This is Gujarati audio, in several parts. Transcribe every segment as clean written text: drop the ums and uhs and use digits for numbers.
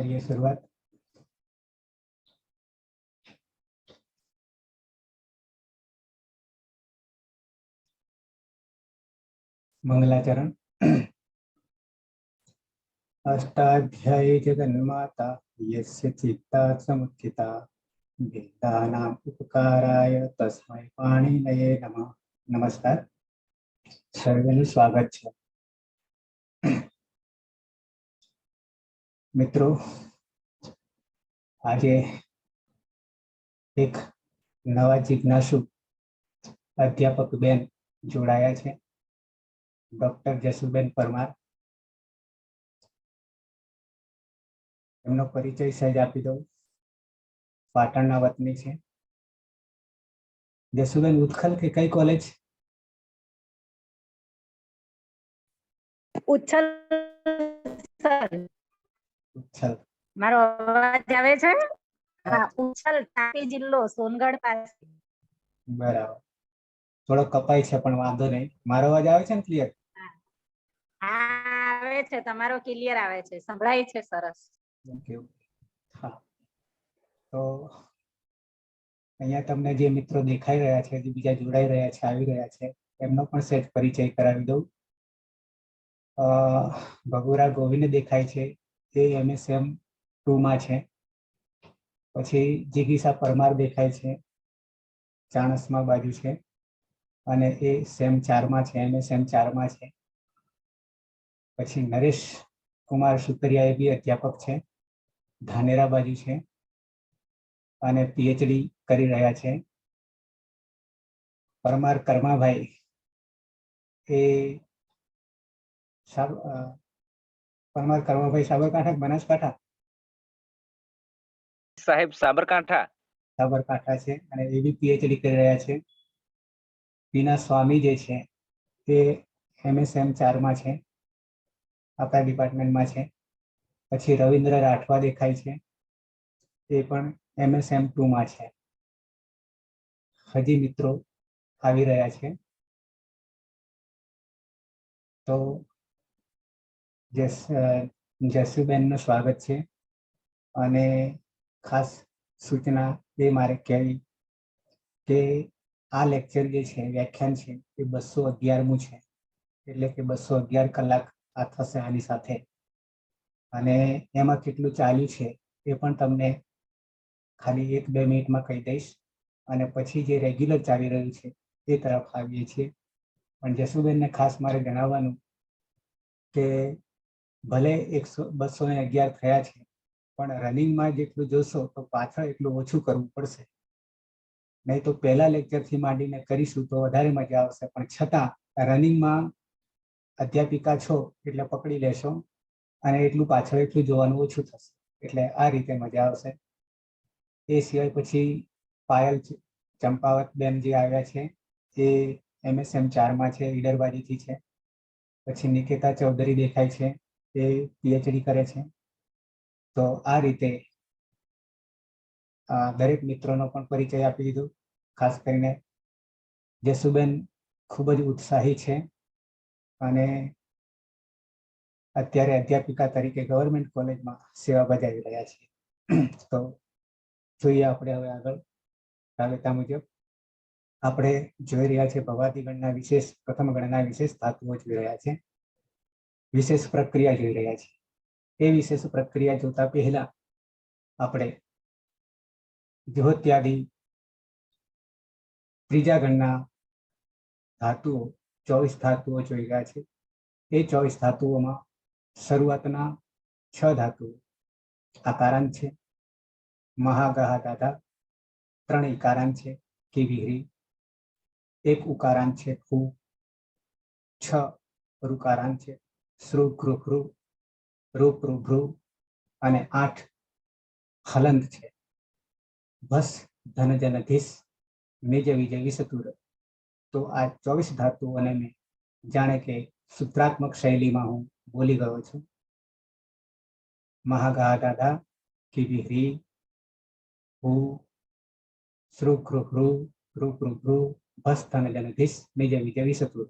करिए शुरुआत। मंगलाचरण। अष्टाध्यायी जगन्माता यस्य चित्तात् समुत्थिता वेदानाम् उपकाराय तस्मै पाणिनये नमः। नमस्कार, सर्वेનું સ્વાગત છે। મિત્રો, આજે એક નવા જિજ્ઞાસુ અધ્યાપક બેન જોડાયા છે, ડોક્ટર જસુબેન પરમાર। એમનો પરિચય સહેજ આપી દઉં। પાટણના વતની છે। જસુબેન, ઉત્કલ કે કઈ કોલેજ? ઉચ્છલ સર। ઉચ્છલ। મારો અવાજ આવે છે? હા, ઉચ્છલ તાપી જિલ્લો સોનગઢ પાસે। બરાબર, થોડો કપાય છે પણ વાંધો નહીં। મારો અવાજ આવે છે ને ક્લિયર? હા, આવે છે, તમારો ક્લિયર આવે છે, સંભળાય છે, સરસ। ઓકે, હા, તો અહીંયા તમને જે મિત્રો દેખાઈ રહ્યા છે, જે બીજા જોડાઈ રહ્યા છે, આવી રહ્યા છે, એમનો પણ સહેજ પરિચય કરાવી દઉં। ભગુરા ગોવિંદ દેખાય છે, એ MSM 2 માં છે। પછી જિગીસા પરમાર દેખાય છે, ચાણસ્મા બાજુ છે, અને એ સેમ 4 માં છે, MSM 4 માં છે। પછી નરેશ કુમાર સુતરિયા, એ બી અધ્યાપક છે, ધાનેરા બાજુ છે, અને PhD કરી રહ્યા છે। પરમાર કર્માભાઈ, એ પરમાર કર્માભાઈ સાબરકાંઠા, બનાસકાંઠા? સાહેબ, સાબરકાંઠા। સાબરકાંઠા છે, અને એ બી PhD કરી રહ્યા છે। બીના સ્વામી જે છે, એ MSM 4 માં છે, આપણા ડિપાર્ટમેન્ટમાં છે। પછી રવિન્દ્ર રાઠવા દેખાય છે, એ પણ MSM 2 માં છે। હજી મિત્રો આવી રહ્યા છે, તો જસુબેનનું સ્વાગત છે। અને ખાસ સૂચના એ મારે કહેવી કે આ લેક્ચર જે છે, વ્યાખ્યાન છે, એ 211મું છે, એટલે કે 211 કલાક આ થશે આની સાથે। અને એમાં કેટલું ચાલ્યું છે એ પણ તમને ખાલી 1-2 મિનિટમાં કહી દઈશ, અને પછી જે રેગ્યુલર ચાલી રહ્યું છે એ તરફ આવીએ છીએ। પણ જસુબેનને ખાસ મારે જણાવવાનું કે ભલે 211 થયા છે, પણ રનિંગમાં જેટલું જોશો તો પાછળ એટલું ઓછું કરવું પડશે, નહીં તો પહેલા લેક્ચરથી માંડીને કરીશું તો વધારે મજા આવશે। પણ છતાં રનિંગમાં અધ્યાપિકા છો એટલે પકડી લેશો, અને એટલું પાછળ એટલું જોવાનું ઓછું થશે, એટલે આ રીતે મજા આવશે। એ સિવાય પછી પાયલ ચંપાવત બેન જે આવ્યા છે, એ MSM 4 માં છે, ઈડરબાજીથી છે। પછી નિકેતા ચૌધરી દેખાય છે, એ PhD કરે છે। તો આ રીતે દરેક મિત્રોનો પણ પરિચય આપી દીધો। ખાસ કરીને જસુબેન ખૂબ જ ઉત્સાહી છે, અને અત્યારે અધ્યાપિકા તરીકે ગવર્મેન્ટ કોલેજમાં સેવા બજાવી રહ્યા છે। તો જોઈએ આપણે હવે આગળ રાબેતા મુજબ। આપણે જોઈ રહ્યા છે ભવાતી ગણના વિશેષ, પ્રથમ ગણના વિશેષ ધાતુઓ જોઈ રહ્યા છે, વિશેષ પ્રક્રિયા જોઈ રહ્યા છે। એ વિશેષ પ્રક્રિયા જોતા પહેલા આપણે જ્યોત્યાદિ ત્રીજા ગણના ધાતુઓ 24 ધાતુઓ જોઈ રહ્યા છે। એ 24 ધાતુઓમાં શરૂઆતના 6 ધાતુઓ આકારાંત છે, મહાગાહ દાદા, 3 ઇકારાંત છે, કિવિહરી, 1 ઉકારાંત છે, ફૂ, 6 ઋકારાંત છે, શ્રુ કૃ હૃ, રૂ પૃ ભૃ, અને 8 હલંત છે, ભસ ધન જન ધીસ, નિજ વિજય વિસતુર। તો આ 24 ધાતુઓને મેં જાણે કે સૂત્રાત્મક શૈલીમાં હું બોલી ગયો છું। મહાગા દાદા, કિવિહરી, ભૂ, શ્રુ કૃ હૃ, રૂ પૃ ભૃ, ભસ ધન જન ધીસ, નિજ વિજય વિસતુર।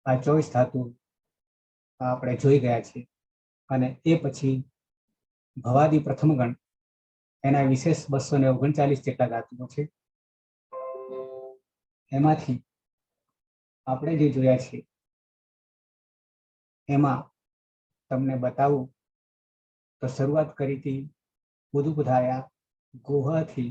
આ 24 ધાતુ આપણે જોઈ ગયા છે। અને એ પછી ભવાદી પ્રથમ ગણ એના વિશેષ 239 જેટલા ધાતુઓ છે. એમાંથી આપણે જે જોયા છે એમાં તમને બતાવું તો શરૂઆત કરી હતી બુધુબુધાયા ગોહથી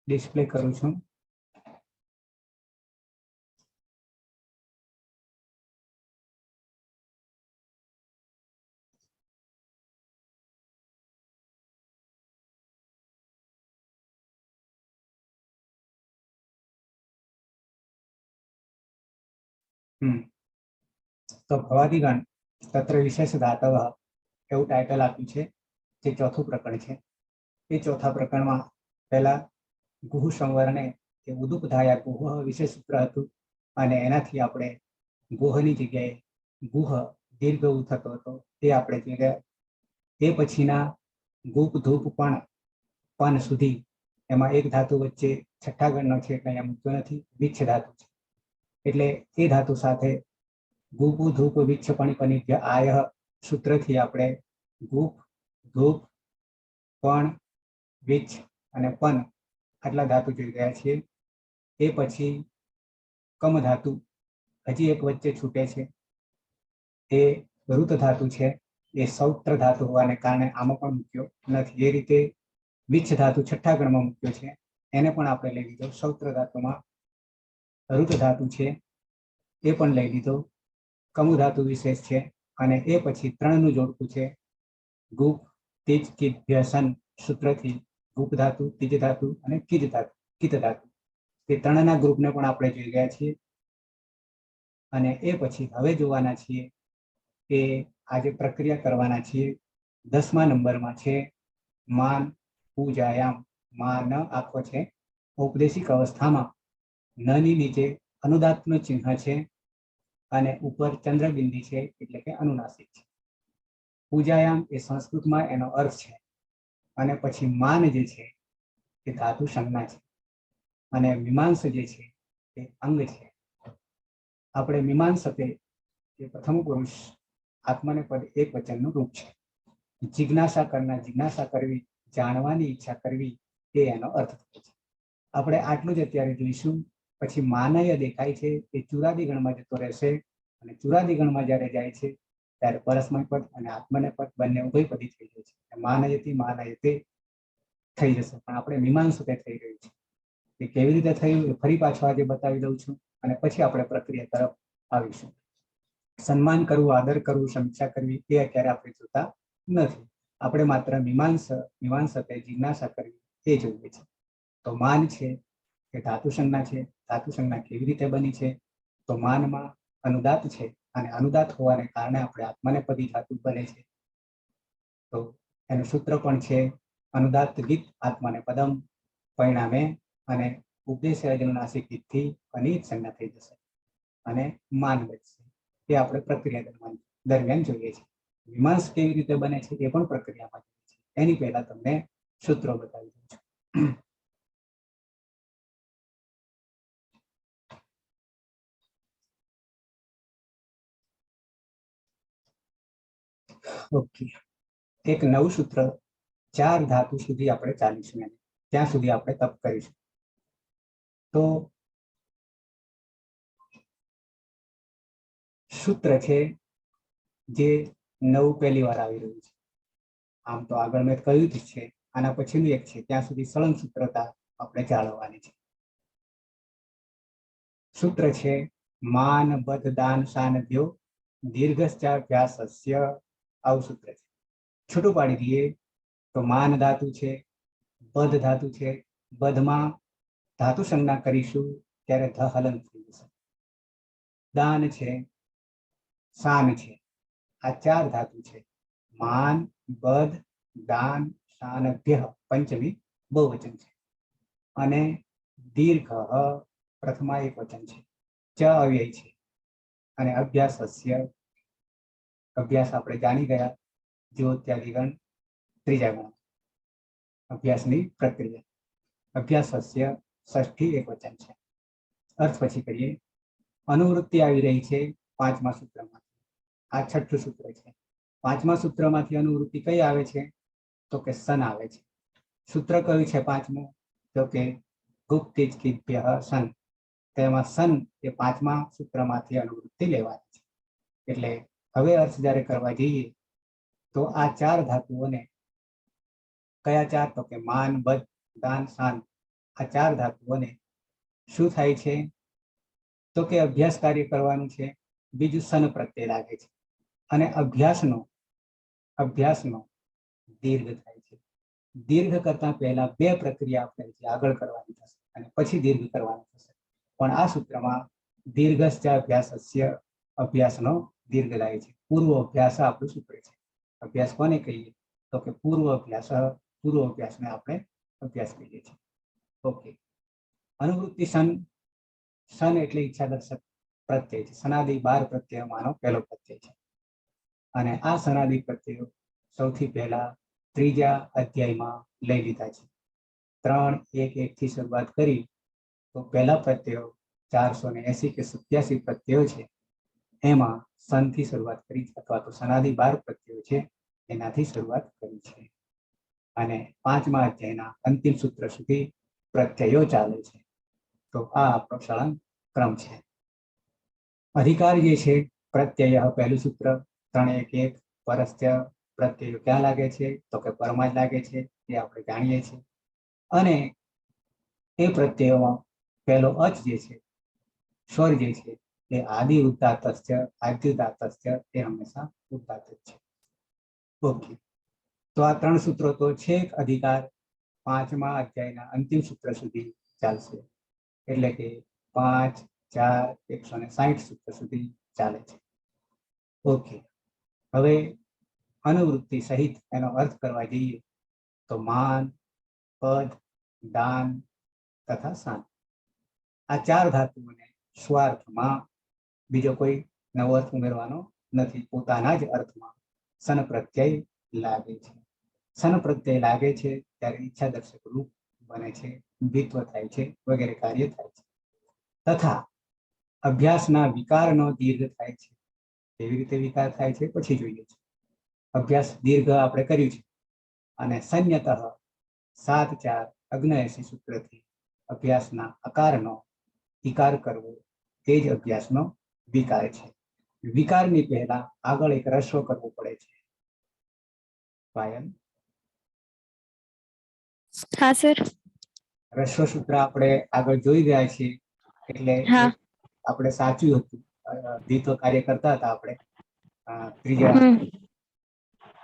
ડિસ્પ્લે કરું છું. તો ભવાદીગણ તત્ર વિશેષ ધાતવ એવું ટાઇટલ આપ્યું છે. જે ચોથું પ્રકરણ છે. એ ચોથા પ્રકરણમાં પહેલા ગુહ સંવરણે એ ઉદુપધાયા ગુહ વિશે સૂત્ર હતું અને એનાથી આપણે ગુહની જગ્યાએ ગુહ દીર્ઘ થતો હતો તે આપણે જોયા. એ પછીના ગુપ ધૂપ પણ પન સુધી એમાં એક ધાતુ વચ્ચે છઠ્ઠા ગણનો છે એટલે અહીંયા મૂકતો નથી, વિચ્છ ધાતુ છે. એટલે એ ધાતુ સાથે ગુપ ધૂપ વિચ્છ પણિપનિભ્ય આય સૂત્રથી આપણે ગુપ ધૂપ પણ વિચ્છ અને પન આટલા ધાતુ જોઈ ગયા છીએ. એ પછી કમ ધાતુ હજી એક વચ્ચે છૂટે છે. એ ઋત ધાતુ છે. એ સૌત્ર ધાતુ હોવાને કારણે આમાં પણ મૂક્યો નથી. એ રીતે વિચ્છ ધાતુ છઠ્ઠા ગણમાં મૂક્યો છે. એને પણ આપણે લઈ લીધો. સૌત્ર ધાતુમાં ઋત ધાતુ છે એ પણ લઈ લીધો. કમુ ધાતુ વિશેષ છે અને એ પછી ત્રણનું જોડકું છે. ગુપ તેજ કિદ્યસન સૂત્રથી ગુપ ધાતુ, તીજ ધાતુ અને કિજ ધાતુ, કિત ધાતુ તે ત્રણના ગ્રુપને પણ આપણે જોઈ ગયા છીએ. અને એ પછી હવે જોવાના છીએ કે આજે પ્રક્રિયા કરવાના છીએ 10મા નંબરમાં છે માન પૂજાયામ. માં ન આખો છે. ઔપદેશિક અવસ્થામાં નની નીચે અનુદાત્તનું ચિહ્ન છે અને ઉપર ચંદ્રબિંદી છે એટલે કે અનુનાસિક છે. પૂજાયામ એ સંસ્કૃતમાં એનો અર્થ છે. અને પછી માન જે છે એ ધાતુ સંજ્ઞા છે અને મીમાંસ જે છે એ અંગ છે. આપણે મીમાંસતે એ પ્રથમ પુરુષ આત્મને પદ એક વચનનું રૂપ છે. જિજ્ઞાસા કરનાર, જિજ્ઞાસા કરવી, જાણવાની ઈચ્છા કરવી એ એનો અર્થ થાય છે. આપણે આટલું જ અત્યારે જોઈશું. પછી માનય દેખાય છે એ ચુરાદી ગણમાં જતો રહેશે અને ચુરાદી ગણમાં જ્યારે જાય છે ત્યારે પરસ્મય પદ અને આત્મને પદ બંને ઉભયપદી થઈ જાય છે. માનયથી માનયતે થઈ જશે. પણ આપણે મીમાંસતે થઈ રહ્યું છે. એ કેવી રીતે થયું એ ફરી પાછું આજે બતાવી દઉં છું અને પછી આપણે પ્રક્રિયા તરફ આવીશું. સન્માન કરવું, આદર કરવું, સમીક્ષા કરવી એ અત્યારે આપણે જોતા નથી. આપણે માત્ર મીમાંસતે જિજ્ઞાસા કરવી એ જોઈએ છે. તો માન છે એ ધાતુ સંજ્ઞા છે. ધાતુ સંજ્ઞા કેવી રીતે બની છે? તો માનમાં અનુદાત છે અને અનુદાત હોવાને કારણે આપણે આત્માને પદી ધાતુ બને છે. તો એનું સૂત્ર પણ છે અનુદાત ગીત આત્માને પદમ. પરિણામે અને ઉપદેશ નાસિકથી અનિત સંજ્ઞા થઈ જશે અને માન બચશે. એ આપણે પ્રક્રિયા દરમિયાન જોઈએ છીએ. મીમાંસ કેવી રીતે બને છે એ પણ પ્રક્રિયામાં જોઈએ છે. એની પહેલા તમને સૂત્રો બતાવી દઉં છું. ઓકે, એક નવું સૂત્ર 4 ધાતુ સુધી આપણે ચાલીશું. ત્યાં સુધી આપણે તપ કરીશું. તો સૂત્ર છે જે નવું પહેલી વાર આવી રહ્યું છે. આમ તો આગળ મેં કહ્યું જ છે. આના પછીનું એક છે ત્યાં સુધી સળંગ સૂત્રતા આપણે જાળવવાની છે. સૂત્ર છે માન બદ દાન સાનધ્યો દીર્ઘશ્ચાભ્યાસસ્ય. આવું સૂત્ર છે. છૂટું પાડી દઈએ તો માન ધાતુ છે, બધ ધાતુ છે. બધમાં ધાતુ સંજ્ઞા કરીશું ત્યારે ધ હલન થઈ જશે. દાન છે, સાન છે. આ 4 ધાતુ છે. માન, બધ, દાન, સાનભ્ય પંચમી બહુવચન છે અને દીર્ઘ પ્રથમા એક વચન છે. ચ અવ્યય છે અને અભ્યાસસ્ય અભ્યાસ આપણે જાણી ગયા જ્યોત્યાદિગણ ત્રીજા ગણ અભ્યાસની પ્રક્રિયા. અભ્યાસસ્ય ષષ્ઠી એકવચન છે. અર્થ પછી કરીએ. અનુવૃત્તિ આવી રહી છે પાંચમા સૂત્રમાં. આ છઠ્ઠું સૂત્ર છે. પાંચમા સૂત્રમાંથી અનુવૃત્તિ કઈ આવે છે? તો કે સન આવે છે. સૂત્ર કયું છે પાંચમું? તો કે ગુપ્તિજ્ઞિભ્યઃ સન. તેમાં સન એ પાંચમા સૂત્રમાંથી અનુવૃત્તિ લેવાની છે. એટલે હવે અર્થ જ્યારે કરવા જઈએ તો આ ચાર ધાતુઓને, કયા ચાર? તો કે માન, બદ, દાન, શાન. આ ચાર ધાતુઓને શું થાય છે? તો કે અભ્યાસ કાર્ય કરવાનું છે. બીજું સન પ્રત્યય લાગે છે અને અભ્યાસનો દીર્ઘ થાય છે. દીર્ઘ કરતા પહેલા બે પ્રક્રિયા આપણે આગળ કરવાની થશે અને પછી દીર્ઘ કરવાની થશે. પણ આ સૂત્રમાં દીર્ઘસ્ચ અભ્યાસસ્ય, અભ્યાસનો દીર્ઘ લાગે છે. પૂર્વ અભ્યાસ આપણું સૂત્ર છે. અભ્યાસ કોને કહીએ? તો કે પૂર્વ અભ્યાસને આપણે અભ્યાસ કહીએ છીએ. ઓકે. અનુવૃત્તિ સન એટલે ઈચ્છાદર્શક પ્રત્યય છે. સનાદિ 12 પ્રત્યયમાંનો પહેલો પ્રત્યય છે અને આ સનાદિ પ્રત્યયો સૌથી પહેલા ત્રીજા અધ્યાયમાં લઈ લીધા છે. 3:1:1 થી શરૂઆત કરી તો પહેલા પ્રત્યયો 480 કે 87 પ્રત્યયો છે. એમાં સનથી શરૂઆત કરી અથવા તો સનાદિ 12 પ્રત્યયો છે એનાથી શરૂઆત કરી છે અને પાંચમા અધ્યાયના અંતિમ સૂત્ર સુધી પ્રત્યયો ચાલે છે. તો આ આપણો સળંગ ક્રમ છે. અધિકાર જે છે પ્રત્યય, પહેલું સૂત્ર 3:1:1 પરસ્ય પ્રત્યયો ક્યાં લાગે છે? તો કે પરમાં જ લાગે છે. એ આપણે જાણીએ છીએ. અને એ પ્રત્યયોમાં પહેલો અચ જે છે, સ્વર જે છે, એ આદિ ઉદાત્તસ્ય, આદ્યુદાત્તસ્ય એ હંમેશા ઉદાત્ત જ છે. ઓકે. તો આ ત્રણ સૂત્રો તો છેક અધિકાર પાંચમા અધ્યાયના અંતિમ સૂત્ર સુધી ચાલશે. એટલે કે 5, 4, 160 સૂત્ર સુધી ચાલે છે. ઓકે. હવે અનુવૃત્તિ સહિત એનો અર્થ કરવા જઈએ તો માન, પદ, દાન તથા શાન, આ ચાર ધાતુઓને સ્વાર્થમાં બીજો કોઈ નવો અર્થ ઉમેરવાનો નથી. પોતાના જ અર્થમાં સન પ્રત્યય લાગે છે. સન પ્રત્યય લાગે છે ત્યારે ઈચ્છાદર્શક રૂપ બને છે, દ્વિત્વ થાય છે, વગેરે કાર્ય થાય છે. તથા અભ્યાસના વિકારનો દીર્ઘ થાય છે. કેવી રીતે વિકાર થાય છે પછી જોઈએ છે. અભ્યાસ દીર્ઘ આપણે કર્યું છે અને સંયતઃ 7:4:79 સૂત્રથી અભ્યાસના અકારનો ઇકાર કરવો તે જ અભ્યાસનો વિકાર છે. વિકારની પહેલા આગળ એક રસ્વ કરવો પડે છે. પાયલ? હા સર. રસ્વ સૂત્ર આપણે આગળ જોઈ ગયા છીએ. એટલે હા. આપણે સાચું હતું. દ્વિત્વ કાર્ય કરતા હતા આપણે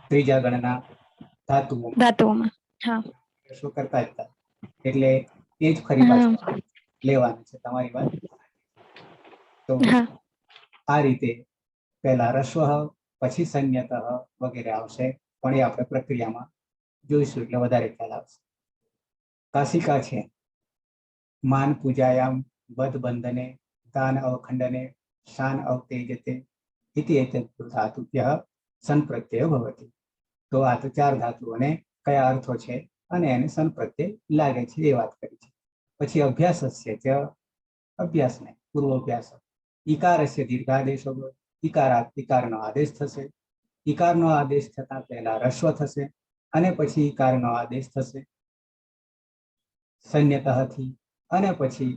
ત્રીજા ગણના ધાતુઓમાં. હા. રસ્વ કરતા હતા. એટલે એ જ ફરી પાછું લેવાનું છે. તમારી વાત. તો આ રીતે પહેલા રસ્વ, પછી સંયતઃ વગેરે આવશે. પણ એ આપણે પ્રક્રિયામાં જોઈશું એટલે વધારે ખ્યાલ આવશે. કાશિકા છે. માન પૂજાયામ, બદ બંધને, દાન અવખંડને, શાન અવતેજતે ઇતિ એતદ્ ધાતુભ્યઃ સન પ્રત્યય ભવતિ. તો આ તો ચાર ધાતુઓને કયા અર્થો છે અને એને સન પ્રત્યય લાગે છે એ વાત કરી છે. પછી અભ્યાસસ્ય ચ, અભ્યાસને પૂર્વ અભ્યાસ. ઈકારસ્ય દીર્ઘાદેશો, ઈકારનો આદેશ થશે. ઈકારનો આદેશ થતા પહેલા રસ્વ થશે અને પછી ઈકારનો આદેશ થશે સંયતઃથી અને પછી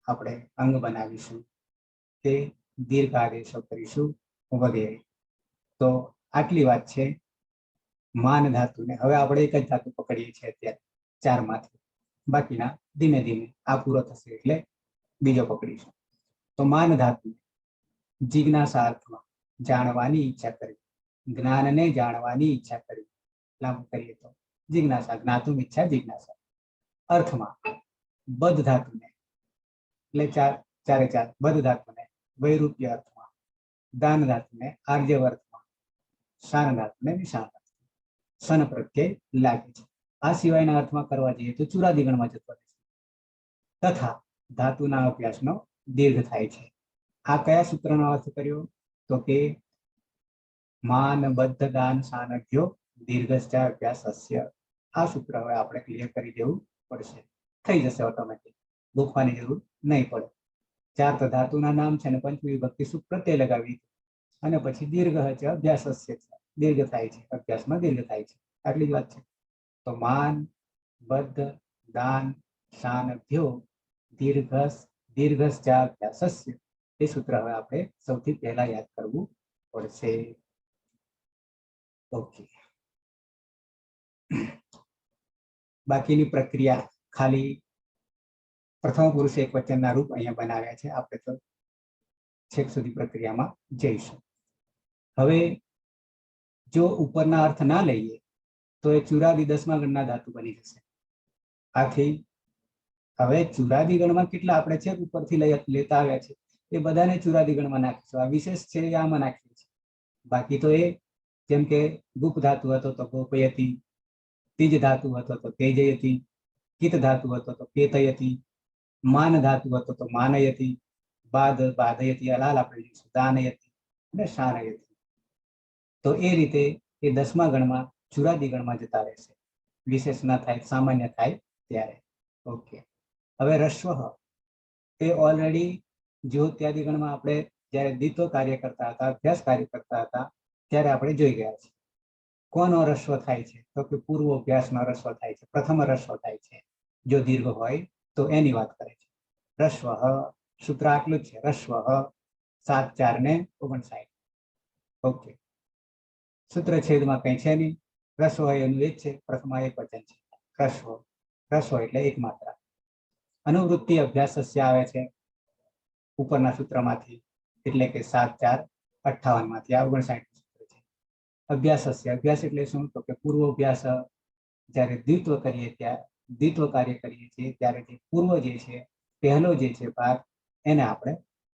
આપણે અંગ બનાવીશું, તે દીર્ઘ આદેશો કરીશું વગેરે. તો આટલી વાત છે માન ધાતુને. હવે આપણે એક જ ધાતુ પકડીએ છીએ અત્યારે ચારમાંથી. બાકીના ધીમે ધીમે આ પૂરો થશે એટલે બીજો પકડીશું. તો માન ધાતુ જિજ્ઞાસા અર્થમાં જાણવાની ઈચ્છા કરી, જ્ઞાનને જાણવાની ઈચ્છા કરી. લાંબુ કરીએ તો જિજ્ઞાસા, જ્ઞાતુમ ઈચ્છા જિજ્ઞાસા અર્થમાં. બદ ધાતુને એટલે ચારે ચાર બદ ધાતુને વૈરૂપ્ય અર્થમાં, દાન ધાતુને આર્જવ અર્થમાં, શાન ધાતુને વિશાન અર્થમાં સન પ્રત્યય લાગે છે. આ સિવાયના અર્થમાં કરવા જઈએ તો ચુરાદિગણમાં જતો રહે છે. તથા ધાતુના અભ્યાસનો દીર્ઘ થાય છે. આ કયા સૂત્રનો અર્થ કર્યો? તો કે માન બદ્ધ દાન સાનભ્યો દીર્ઘસ્ય અભ્યાસસ્ય. આ સૂત્ર હવે આપણે ક્લિયર કરી દેવું પડશે. થઈ જશે ઓટોમેટિક, લખવાની જરૂર નહીં પડે. ચાર તો ધાતુના નામ છે અને પંચમી વિભક્તિ સુખ પ્રત્યય લગાવી અને પછી દીર્ઘ છે અભ્યાસસ્ય છે, દીર્ઘ થાય છે, અભ્યાસમાં દીર્ઘ થાય છે, આટલી જ વાત છે. તો માન બદ્ધ દાન શાનભ્યો દીર્ઘસ્ય અભ્યાસસ્ય. એ સૂત્ર હવે આપણે સૌથી પહેલા યાદ કરવું પડશે. ઓકે, બાકીની પ્રક્રિયા ખાલી પ્રથમ પુરુષ એક વચનના રૂપ અહીંયા બનાવ્યા છે. આપણે તો છેક સુધી પ્રક્રિયામાં જઈશું. હવે જો ઉપરના અર્થ ના લઈએ તો એ ચુરાદી 10મા ગણના ધાતુ બની જશે. આથી હવે ચુરાદી ગણમાં કેટલા આપણે છેક ઉપરથી લેતા આવ્યા છે એ બધાને ચુરાદી ગણમાં નાખીશું. આ વિશેષ છે એ આમાં નાખીએ છીએ. બાકી તો એ જેમ કે ગુપ ધાતુ હતો તો ગોપયતી, તીજ ધાતુ હતો તો તેજયતી, કિત ધાતુ હતો તો કેતયતી, માન ધાતુ હતો તો માનયતી, બાધયતી, લાલ આપણે જોઈશું દાનયતી અને શાનયતી. તો એ રીતે એ 10મા ગણમાં ચુરાદી ગણમાં જતા રહેશે. વિશેષ ના થાય, સામાન્ય થાય ત્યારે. ઓકે, હવે રસ્વ એ ઓલરેડી જ્યોત્યાદિ ગણમાં આપણે જ્યારે દ્વિત્વ કાર્ય કરતા હતા, અભ્યાસ કાર્ય કરતા હતા ત્યારે આપણે જોઈ ગયા છે. કોનો રસ્વ થાય છે? તો કે પૂર્વ અભ્યાસનો રસ્વ થાય છે, પ્રથમ રસ્વ થાય છે. જો દીર્ઘ હોય તો એની વાત કરે છે. રસ્વ સૂત્ર આટલું જ છે, રસ્વ 7 4 ને 59. ઓકે, સૂત્ર છેદમાં કઈ છે નહીં. રસ્વ એનું એક છે, પ્રથમ એક વચન છે. રસ્વ રસ્વ એટલે એક માત્રા. અનુવૃત્તિ અભ્યાસસ્ય આવે છે ઉપરના સૂત્રમાંથી, એટલે કે 7 4 58 માંથી આ 59 સૂત્ર છે. અભ્યાસસ્ય, અભ્યાસ એટલે શું? તો કે પૂર્વ અભ્યાસ. જ્યારે દ્વિત્વ કરીએ ત્યારે દ્વિત્વ કાર્ય કરીએ છીએ ત્યારે જે પૂર્વ જે છે, પહેલો જે છે ભાગ, એને આપણે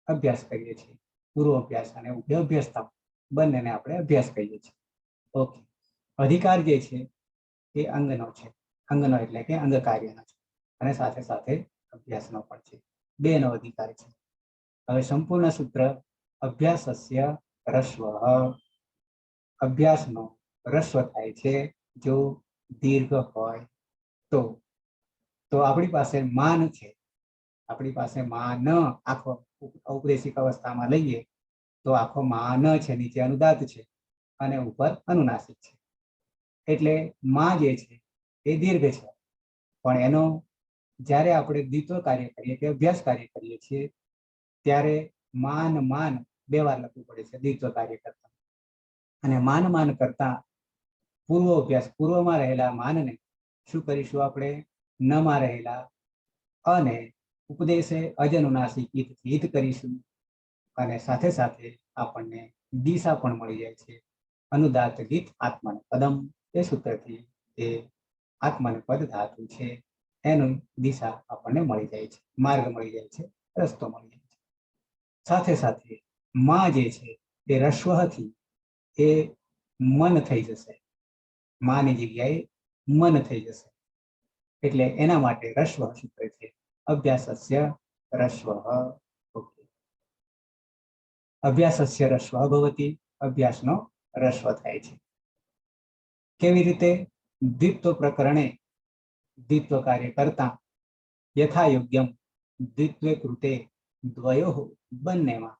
અભ્યાસ કરીએ છીએ. પૂર્વ અભ્યાસ અને ઉભય અભ્યાસતા બંનેને આપણે અભ્યાસ કહીએ છીએ. ઓકે, અધિકાર જે છે એ અંગનો છે. અંગનો એટલે કે અંગ કાર્યનો છે અને સાથે સાથે અભ્યાસનો પણ છે. બેનો અધિકાર છે. હવે સંપૂર્ણ સૂત્ર અભ્યાસસ્ય રસ્વ. અભ્યાસનો રસ્વ થાય છે જો દીર્ઘ હોય તો. તો આપણી પાસે માન છે, આપણી પાસે માન આખો ઔપદેશિક અવસ્થામાં લઈએ તો આખો માન છે, નીચે અનુદાત છે અને ઉપર અનુનાસિક છે. એટલે માં જે છે એ દીર્ઘ છે, પણ એનો જ્યારે આપણે દ્વિત્વ કાર્ય કરીએ કે અભ્યાસ કાર્ય કરીએ છીએ ત્યારે માન માન 2 વાર લખવું પડે છે દ્વિત્વ કાર્ય કરતા. અને માન કરતા પૂર્વ અભ્યાસ, પૂર્વમાં રહેલા માનને શું કરીશું આપણે? નમાં રહેલા અને ઉપદેશે અજનુનાસિક હિત કરીશું. અને સાથે સાથે આપણને દિશા પણ મળી જાય છે. અનુદાત ગીત આત્માને પદમ, એ સૂત્રથી એ આત્માને પદ ધાતુ છે એનું દિશા આપણને મળી જાય છે, માર્ગ મળી જાય છે, રસ્તો મળી જાય છે. સાથે સાથે માં જે છે એ રસ્વથી એ મન થઈ જશે. માની જગ્યાએ મન થઈ જશે. એટલે એના માટે રસ્વ સૂત્ર છે. અભ્યાસસ્ય રસ્વ. અભ્યાસસ્ય રસ્વ ભવતી, અભ્યાસનો રસ્વ થાય છે. કેવી રીતે? દ્વિત્વ પ્રકરણે દ્વિત્વ કાર્ય કરતા યથા યોગ્યમ દ્વિત્વે કૃતે દ્વયોઃ બંનેમાં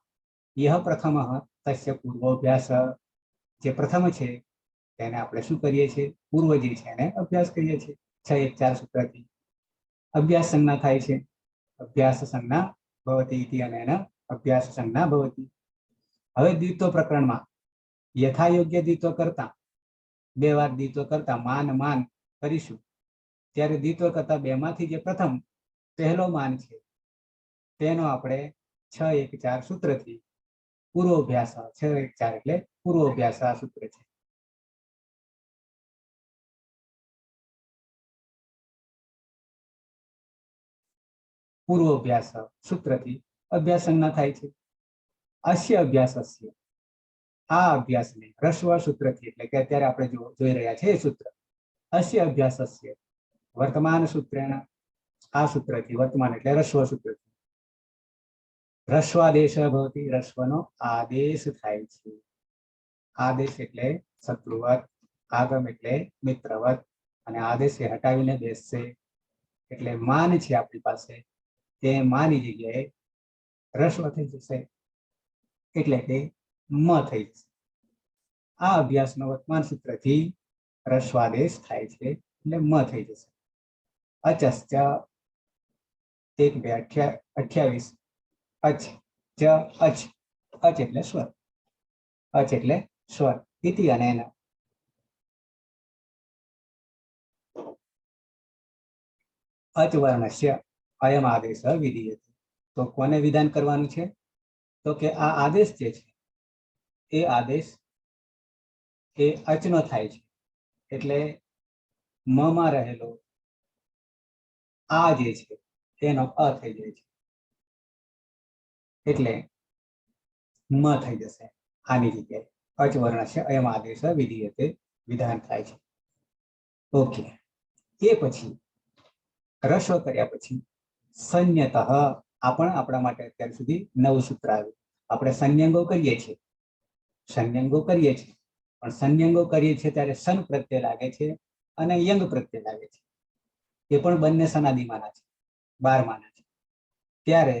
યહ પ્રથમ તસ્ય પૂર્વોભ્યાસ. જે પ્રથમ છે તેને આપણે શું કરીએ છીએ? પૂર્વ જે છે એને અભ્યાસ કરીએ છીએ. 6 1 4 સૂત્રથી અભ્યાસ સંજ્ઞા થાય છે. અભ્યાસ સંજ્ઞા ભવતી ઇતિ અને એના અભ્યાસ સંજ્ઞા ભવતી. હવે દ્વિત્વ પ્રકરણમાં યથા યોગ્ય દ્વિત્વ કરતા 2 વાર દ્વિત્વ કરતા માન માન કરીશું ત્યારે દ્વિત્વ કરતા 2 માંથી જે પ્રથમ પહેલો માન છે તેનો આપણે 6 1 4 સૂત્રથી પૂર્વોભ્યાસ. 6 1 4 એટલે પૂર્વોભ્યાસ આ સૂત્ર છે. પૂર્વોભ્યાસ સૂત્રથી અભ્યાસ સંજ્ઞા થાય છે. અસ્ય અભ્યાસસ્ય, આ અભ્યાસને રસ્વ સૂત્રથી, એટલે કે અત્યારે આપણે જોઈ રહ્યા છે એ સૂત્ર અસ્ય અભ્યાસસ્ય વર્તમાન સૂત્રેણ, આ સૂત્રથી વર્તમાન એટલે રસ્વ સૂત્રથી રસ્વાદેશ ભવતી, રસ્વનો આદેશ થાય છે. આદેશ એટલે શત્રુવત, આગમ એટલે મિત્રવત, અને આદેશ એ હટાવીને બેસશે એટલે માન છે આપણી પાસે, તે માની જગ્યાએ રસ્વ થઈ જશે એટલે કે મ થઈ જશે. આ અભ્યાસનો વર્તમાન સૂત્રથી રસ્વાદેશ થાય છે એટલે મ થઈ જશે. અચશ્ચ 1 2 28 અચ ચ અચ, અચ એટલે સ્વર, અચ એટલે સ્વર. ઇતિ અને એના અચ વર્ણસ્ય અયમ આદેશ વિધીયતે. તો કોને વિધાન કરવાનું છે? તો કે આ આદેશ જે છે એ આદેશ એ અચનો થાય છે એટલે મ માં રહેલો આ જે છે તેનો અ થઈ જાય છે એટલે મ થઈ જશે આની જગ્યાએ. અચ વર્ણસ્ય અયમ આદેશ વિધીયતે, વિધાન થાય છે. ઓકે, એ પછી રસ્વ કર્યા પછી સંયતઃ, આ પણ આપણા માટે અત્યાર સુધી નવું સૂત્ર આવ્યું. આપણે સંયંગો કરીએ છીએ, સંયંગો કરીએ છીએ, પણ સંયંગો કરીએ છીએ ત્યારે સન પ્રત્યય લાગે છે અને યંગ પ્રત્યય લાગે છે. એ પણ બંને સનાદિમાના છે, 12માના છે. ત્યારે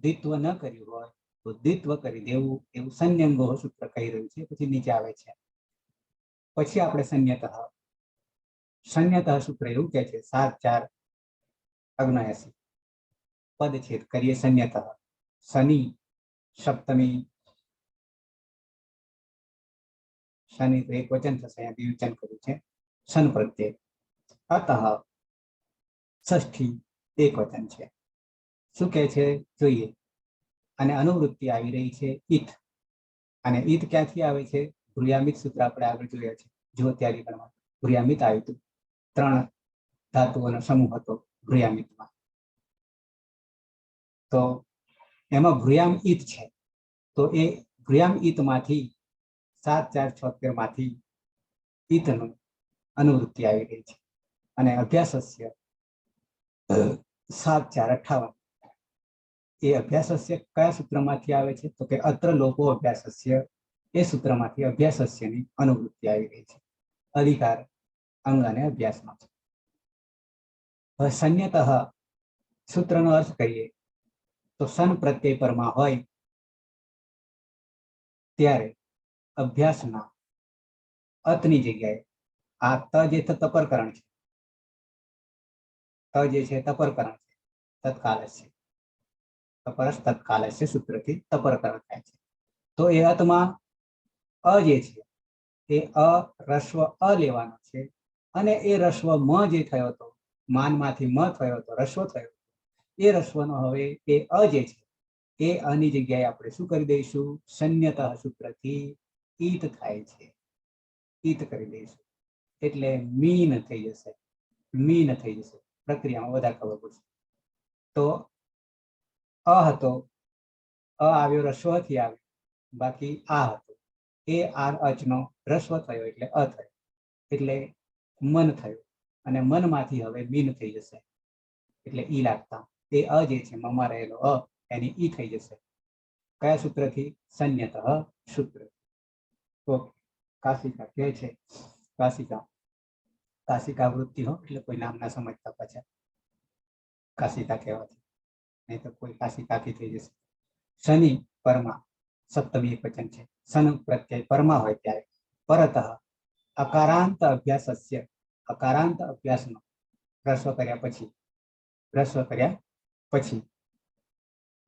દ્વિત્વ ન કર્યું હોય તો દ્વિત્વ કરી દેવું, એવું સંયંગો સૂત્ર કહી રહ્યું છે. પછી નીચે આવે છે. પછી આપણે સંયતઃ, સંયતઃ સૂત્ર એવું કહે છે 7 4 79 પદછેદ કરીએ સંયતઃ. શનિ સપ્તમી, શનિ તો એક વચન થશે, અહીંયા દ્વિવચન કર્યું છે, સન પ્રત્યય. અતઃ ષષ્ઠી એક વચન છે. શું કહે છે જોઈએ. અને અનુવૃત્તિ આવી રહી છે ઈથ, અને ઈથ ક્યાંથી આવે છે? ભૂયામિત સૂત્ર આપણે આગળ જોયા છે, જ્યોત્યાદિકરણમાં ભૂયામિત આવ્યું હતું. 3 ધાતુઓનો સમૂહ હતો ભૂયામિતમાં, તો એમાં ભૂયામ ઈત છે. તો એ ભૂયામ ઈતમાંથી 7 4 76 માંથી ઈતનું અનુવૃત્તિ આવી રહી છે. અને અભ્યાસસ્ય 7 4 58, એ અભ્યાસસ્ય કયા સૂત્રમાંથી આવે છે? તો કે અત્ર લોકો અભ્યાસસ્ય, એ સૂત્રમાંથી અભ્યાસસ્યની અનુવૃત્તિ આવી રહી છે. અધિકાર અંગ અને અભ્યાસમાં છે. હવે સંયતઃ સૂત્રનો અર્થ કરીએ તો સન પ્રત્યય પરમાં હોય ત્યારે અભ્યાસના અતની જગ્યાએ આ ત જે તપરકરણ છે, ત જે છે તપરકરણ છે, તત્કાલસ્ય, તપરસ તત્કાલસ્ય સૂત્રથી તપરકરણ થાય છે. તો એ અતમાં અ જે છે એ અ રસ્વ અ લેવાનો છે, અને એ રસ્વ મ જે થયો હતો, માનમાંથી મ થયો હતો, રસ્વ થયો, એ રસ્વનો હવે એ અ જે છે એ આની જગ્યાએ આપણે શું કરી દઈશું? સંયતઃ સૂત્રથી ઈત થાય છે, ઈત કરી દઈશું એટલે મીન થઈ જશે, મીન થઈ જશે. પ્રક્રિયામાં વધારે ખબર પડશે. તો અ હતો, અ આવ્યો રસ્વથી આવ્યો, બાકી આ હતો, એ આ અચનો રસ્વ થયો એટલે અ થયો, એટલે મન થયું, અને મનમાંથી હવે મીન થઈ જશે એટલે ઈ લાગતા એ અ જે છે મમાં રહેલો અ એની ઈ થઈ જશે. કયા સૂત્રથી? સંયતઃ સૂત્ર. ઓકે, કાશિકા કહે છે, કાશિકા, કાશિકા વૃત્તિ હો, એટલે કોઈ નામ ના સમજતા પાછા કાશિકા કહેવાથી, નહીં તો કોઈ કાશિકાથી થઈ જશે. શનિ પરમાં, સપ્તમી એક વચન છે. સન પ્રત્યય પરમાં હોય ત્યારે પરતઃ અકારાંત અભ્યાસસ્ય, અકારાંત અભ્યાસનો રસ્વ કર્યા પછી, રસ્વ કર્યા પછી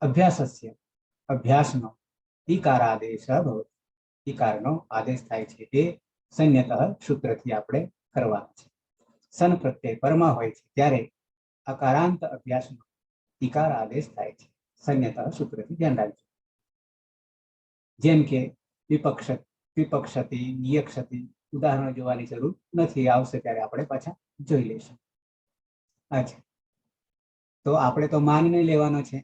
અભ્યાસસ્ય અભ્યાસનો ઈકાર આદેશ ભવતિ, ઈકારનો આદેશ થાય છે. એ સંયતઃ સૂત્રથી આપણે કરવાનું છે. સન પ્રત્યય પરમાં હોય છે ત્યારે અકારાંત અભ્યાસનો ઈકાર આદેશ થાય છે. સંયતઃ સૂત્રથી ધ્યાન રાખજો. જેમ કે વિપક્ષ, વિપક્ષતિ, નિયક્ષતિ, ઉદાહરણ જોવાની જરૂર નથી, આવશે ત્યારે આપણે પાછા જોઈ લઈશું. અચ્છા, તો આપણે તો માનને લેવાનો છે.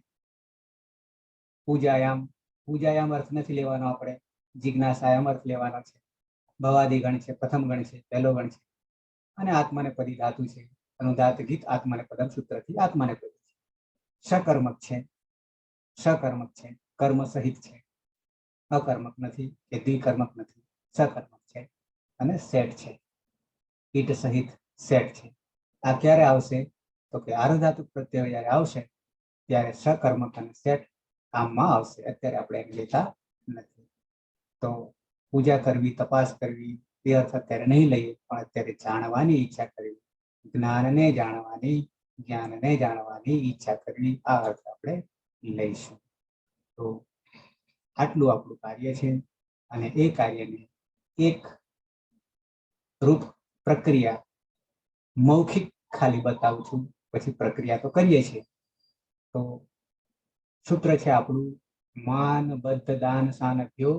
પૂજાયામ, પૂજાયામ અર્થ નથી લેવાનો આપણે, જિજ્ઞાસાયામ અર્થ લેવાનો છે. ભવાદી ગણ છે, પ્રથમ ગણ છે, પહેલો ગણ છે, અને આત્માનેપદી ધાતુ છે. અનુદાત ગીત આત્માનેપદમ સૂત્રથી આત્માનેપદી છે. સકર્મક છે, સકર્મક છે, કર્મ સહિત છે, અકર્મક નથી કે દ્વિકર્મક નથી, સકર્મક છે અને સેટ છે, ઈટ સહિત સેટ છે. આ ક્યારે આવશે તો કે આર્ધધાતુક પ્રત્યય જ્યારે આવશે ત્યારે સકર્મક અને સેટ કામમાં આવશે. અત્યારે આપણે એને લેતા નથી. તો પૂજા કરવી, તપાસ કરવી એ અર્થ અત્યારે નહીં લઈએ, પણ અત્યારે જાણવાની ઈચ્છા કરવી, જ્ઞાનને જાણવાની ઈચ્છા કરવી, આ અર્થ આપણે લઈશું. તો આટલું આપણું કાર્ય છે અને એ કાર્યને એક રૂપ પ્રક્રિયા મૌખિક ખાલી બતાવું છું, પછી પ્રક્રિયા તો કરીએ છીએ. તો સૂત્ર છે આપણું માન બદ્ધ દાન સાનભ્યો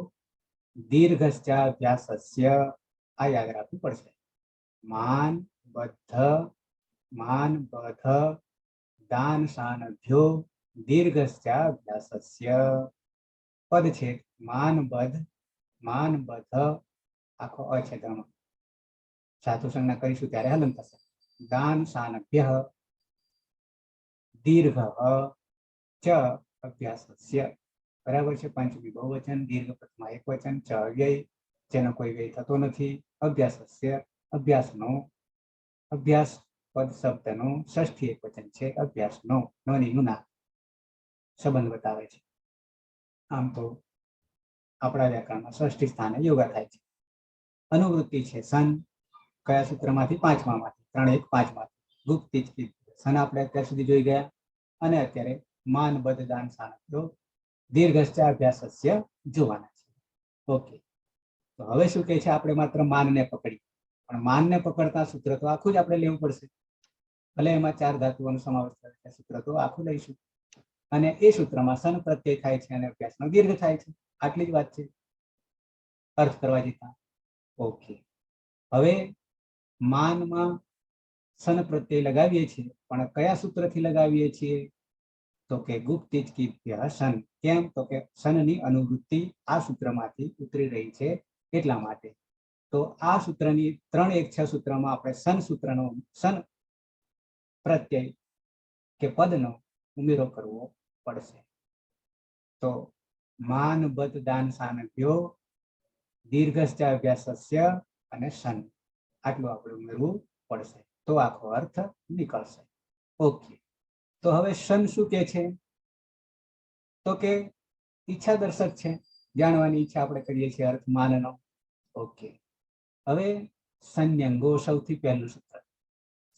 દીર્ઘસ્ચા વ્યાસસ્ય. આ યાદ રાખવું પડશે. માન બદ્ધ દાન સાનભ્યો દીર્ઘસ્ચા વ્યાસસ્ય. પદ છે માન બદ્ધ આખો અછેદમાં ધાતુ સંજ્ઞા કરીશું ત્યારે હલન થશે. દાન સાનભ્ય દીર્ઘ ચ અભ્યાસસ્ય. બરાબર છે. પંચમી બહુવચન, દીર્ઘ પ્રથમા એક વચન, ચ અવ્યય જેનો કોઈ વ્યય થતો નથી. અભ્યાસસ્ય અભ્યાસનો, અભ્યાસ પદ શબ્દનો ષષ્ઠી એક વચન છે. અભ્યાસનો નોની નુના સંબંધ બતાવે છે. આમ તો આપણા વ્યાકરણમાં ષષ્ઠી સ્થાને યોગા થાય છે. અનુવૃત્તિ છે સન. કયા સૂત્રમાંથી? પાંચમામાંથી. 3.1.5માંથી. ગુપ્તિ સન આપણે અત્યાર સુધી જોઈ ગયા અને અત્યારે માન બદ્ધ દાન સાનભ્યો દીર્ઘસ્ચા અભ્યાસસ્ય જોવાના છે. ઓકે, તો હવે શું કહે છે? આપણે માત્ર માનને પકડી, પણ માનને પકડતા સૂત્ર તો આખું જ આપણે લેવું પડશે. ભલે એમાં 4 ધાતુઓનો સમાવેશ થાય છે, સૂત્ર તો આખું લઈશું. અને એ સૂત્રમાં સન પ્રત્યય થાય છે અને અભ્યાસનો દીર્ઘ થાય છે. આટલી જ વાત છે અર્થ કરવા જતા. ઓકે, હવે માનમાં સન પ્રત્યય લગાવીએ છીએ, પણ કયા સૂત્રથી લગાવીએ છીએ? તો કે ગુપ્તિજ્ઞિભ્યઃ સન. કેમ? તો કે સનની અનુવૃત્તિ આ સૂત્રમાંથી ઉતરી રહી છે એટલા માટે. તો આ સૂત્રની 3.1.6 સૂત્રમાં આપણે સન સૂત્રનો સન પ્રત્યય કે પદનો ઉમેરો કરવો પડશે. તો માન બદ્ધ દાન સાનભ્યો દીર્ઘસ્ચા અભ્યાસસ્ય અને સન, આટલું આપણે ઉમેરવું પડશે તો આખો અર્થ નીકળશે. ઓકે, તો હવે સન શું કે છે? તો કે ઈચ્છા દર્શક છે, જાણવાની ઈચ્છા આપણે કરીએ છીએ અર્થ માનનો. ઓકે, હવે સંન્યંગો સૌથી પહેલું સૂત્ર.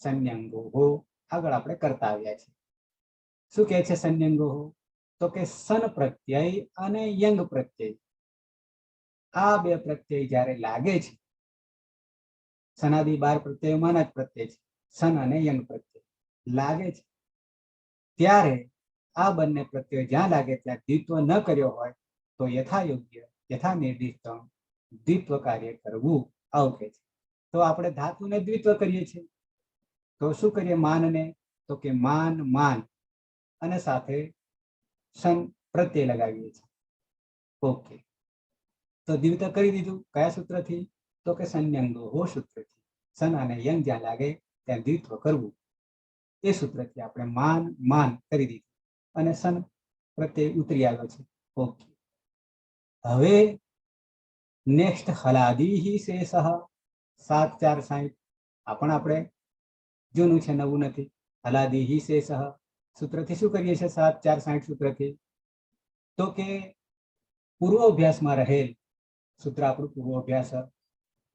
સંન્યંગો હો આગળ આપણે કરતા આવ્યા છીએ. શું કહે છે સંન્યંગો હો? તો કે સન પ્રત્યય અને યંગ પ્રત્યય, આ બે પ્રત્યય જ્યારે લાગે છે, સનાદિ 12 પ્રત્યયોમાં જ પ્રત્યય છે, સન અને યંગ પ્રત્યય લાગે છે, ત્યારે આ બંને પ્રત્યય જ્યાં લાગે ત્યાં દ્વિત્વ ન કર્યો હોય તો યથા યોગ્ય યથા નિર્દિષ્ટ દ્વિત્વ કાર્ય કરવું, આવું કે છે. તો આપણે ધાતુને દ્વિત્વ કરીએ છીએ, તો શું કરીએ માનને? તો કે માન અને સાથે સન પ્રત્યય લગાવીએ છીએ. ઓકે, તો દ્વિત્વ કરી દીધું. કયા સૂત્રથી? તો કે સંન્યંગો હો સૂત્રથી. સન અને યંગ જ્યાં લાગે ત્યાં દ્વિત્વ કરવું, એ સૂત્રથી આપણે માન કરી દીધું અને સન પ્રત્યય ઉતરી આવ્યો છે. ઓકે, હવે નેક્સ્ટ હલાદિ શેષ 7-4-60. આ પણ આપણે જૂનું છે, નવું નથી. હલાદિ શેષ સૂત્રથી શું કરીએ છીએ? 7-4-60 સૂત્રથી. તો કે પૂર્વાભ્યાસમાં રહેલ સૂત્ર આપણું પૂર્વાભ્યાસ.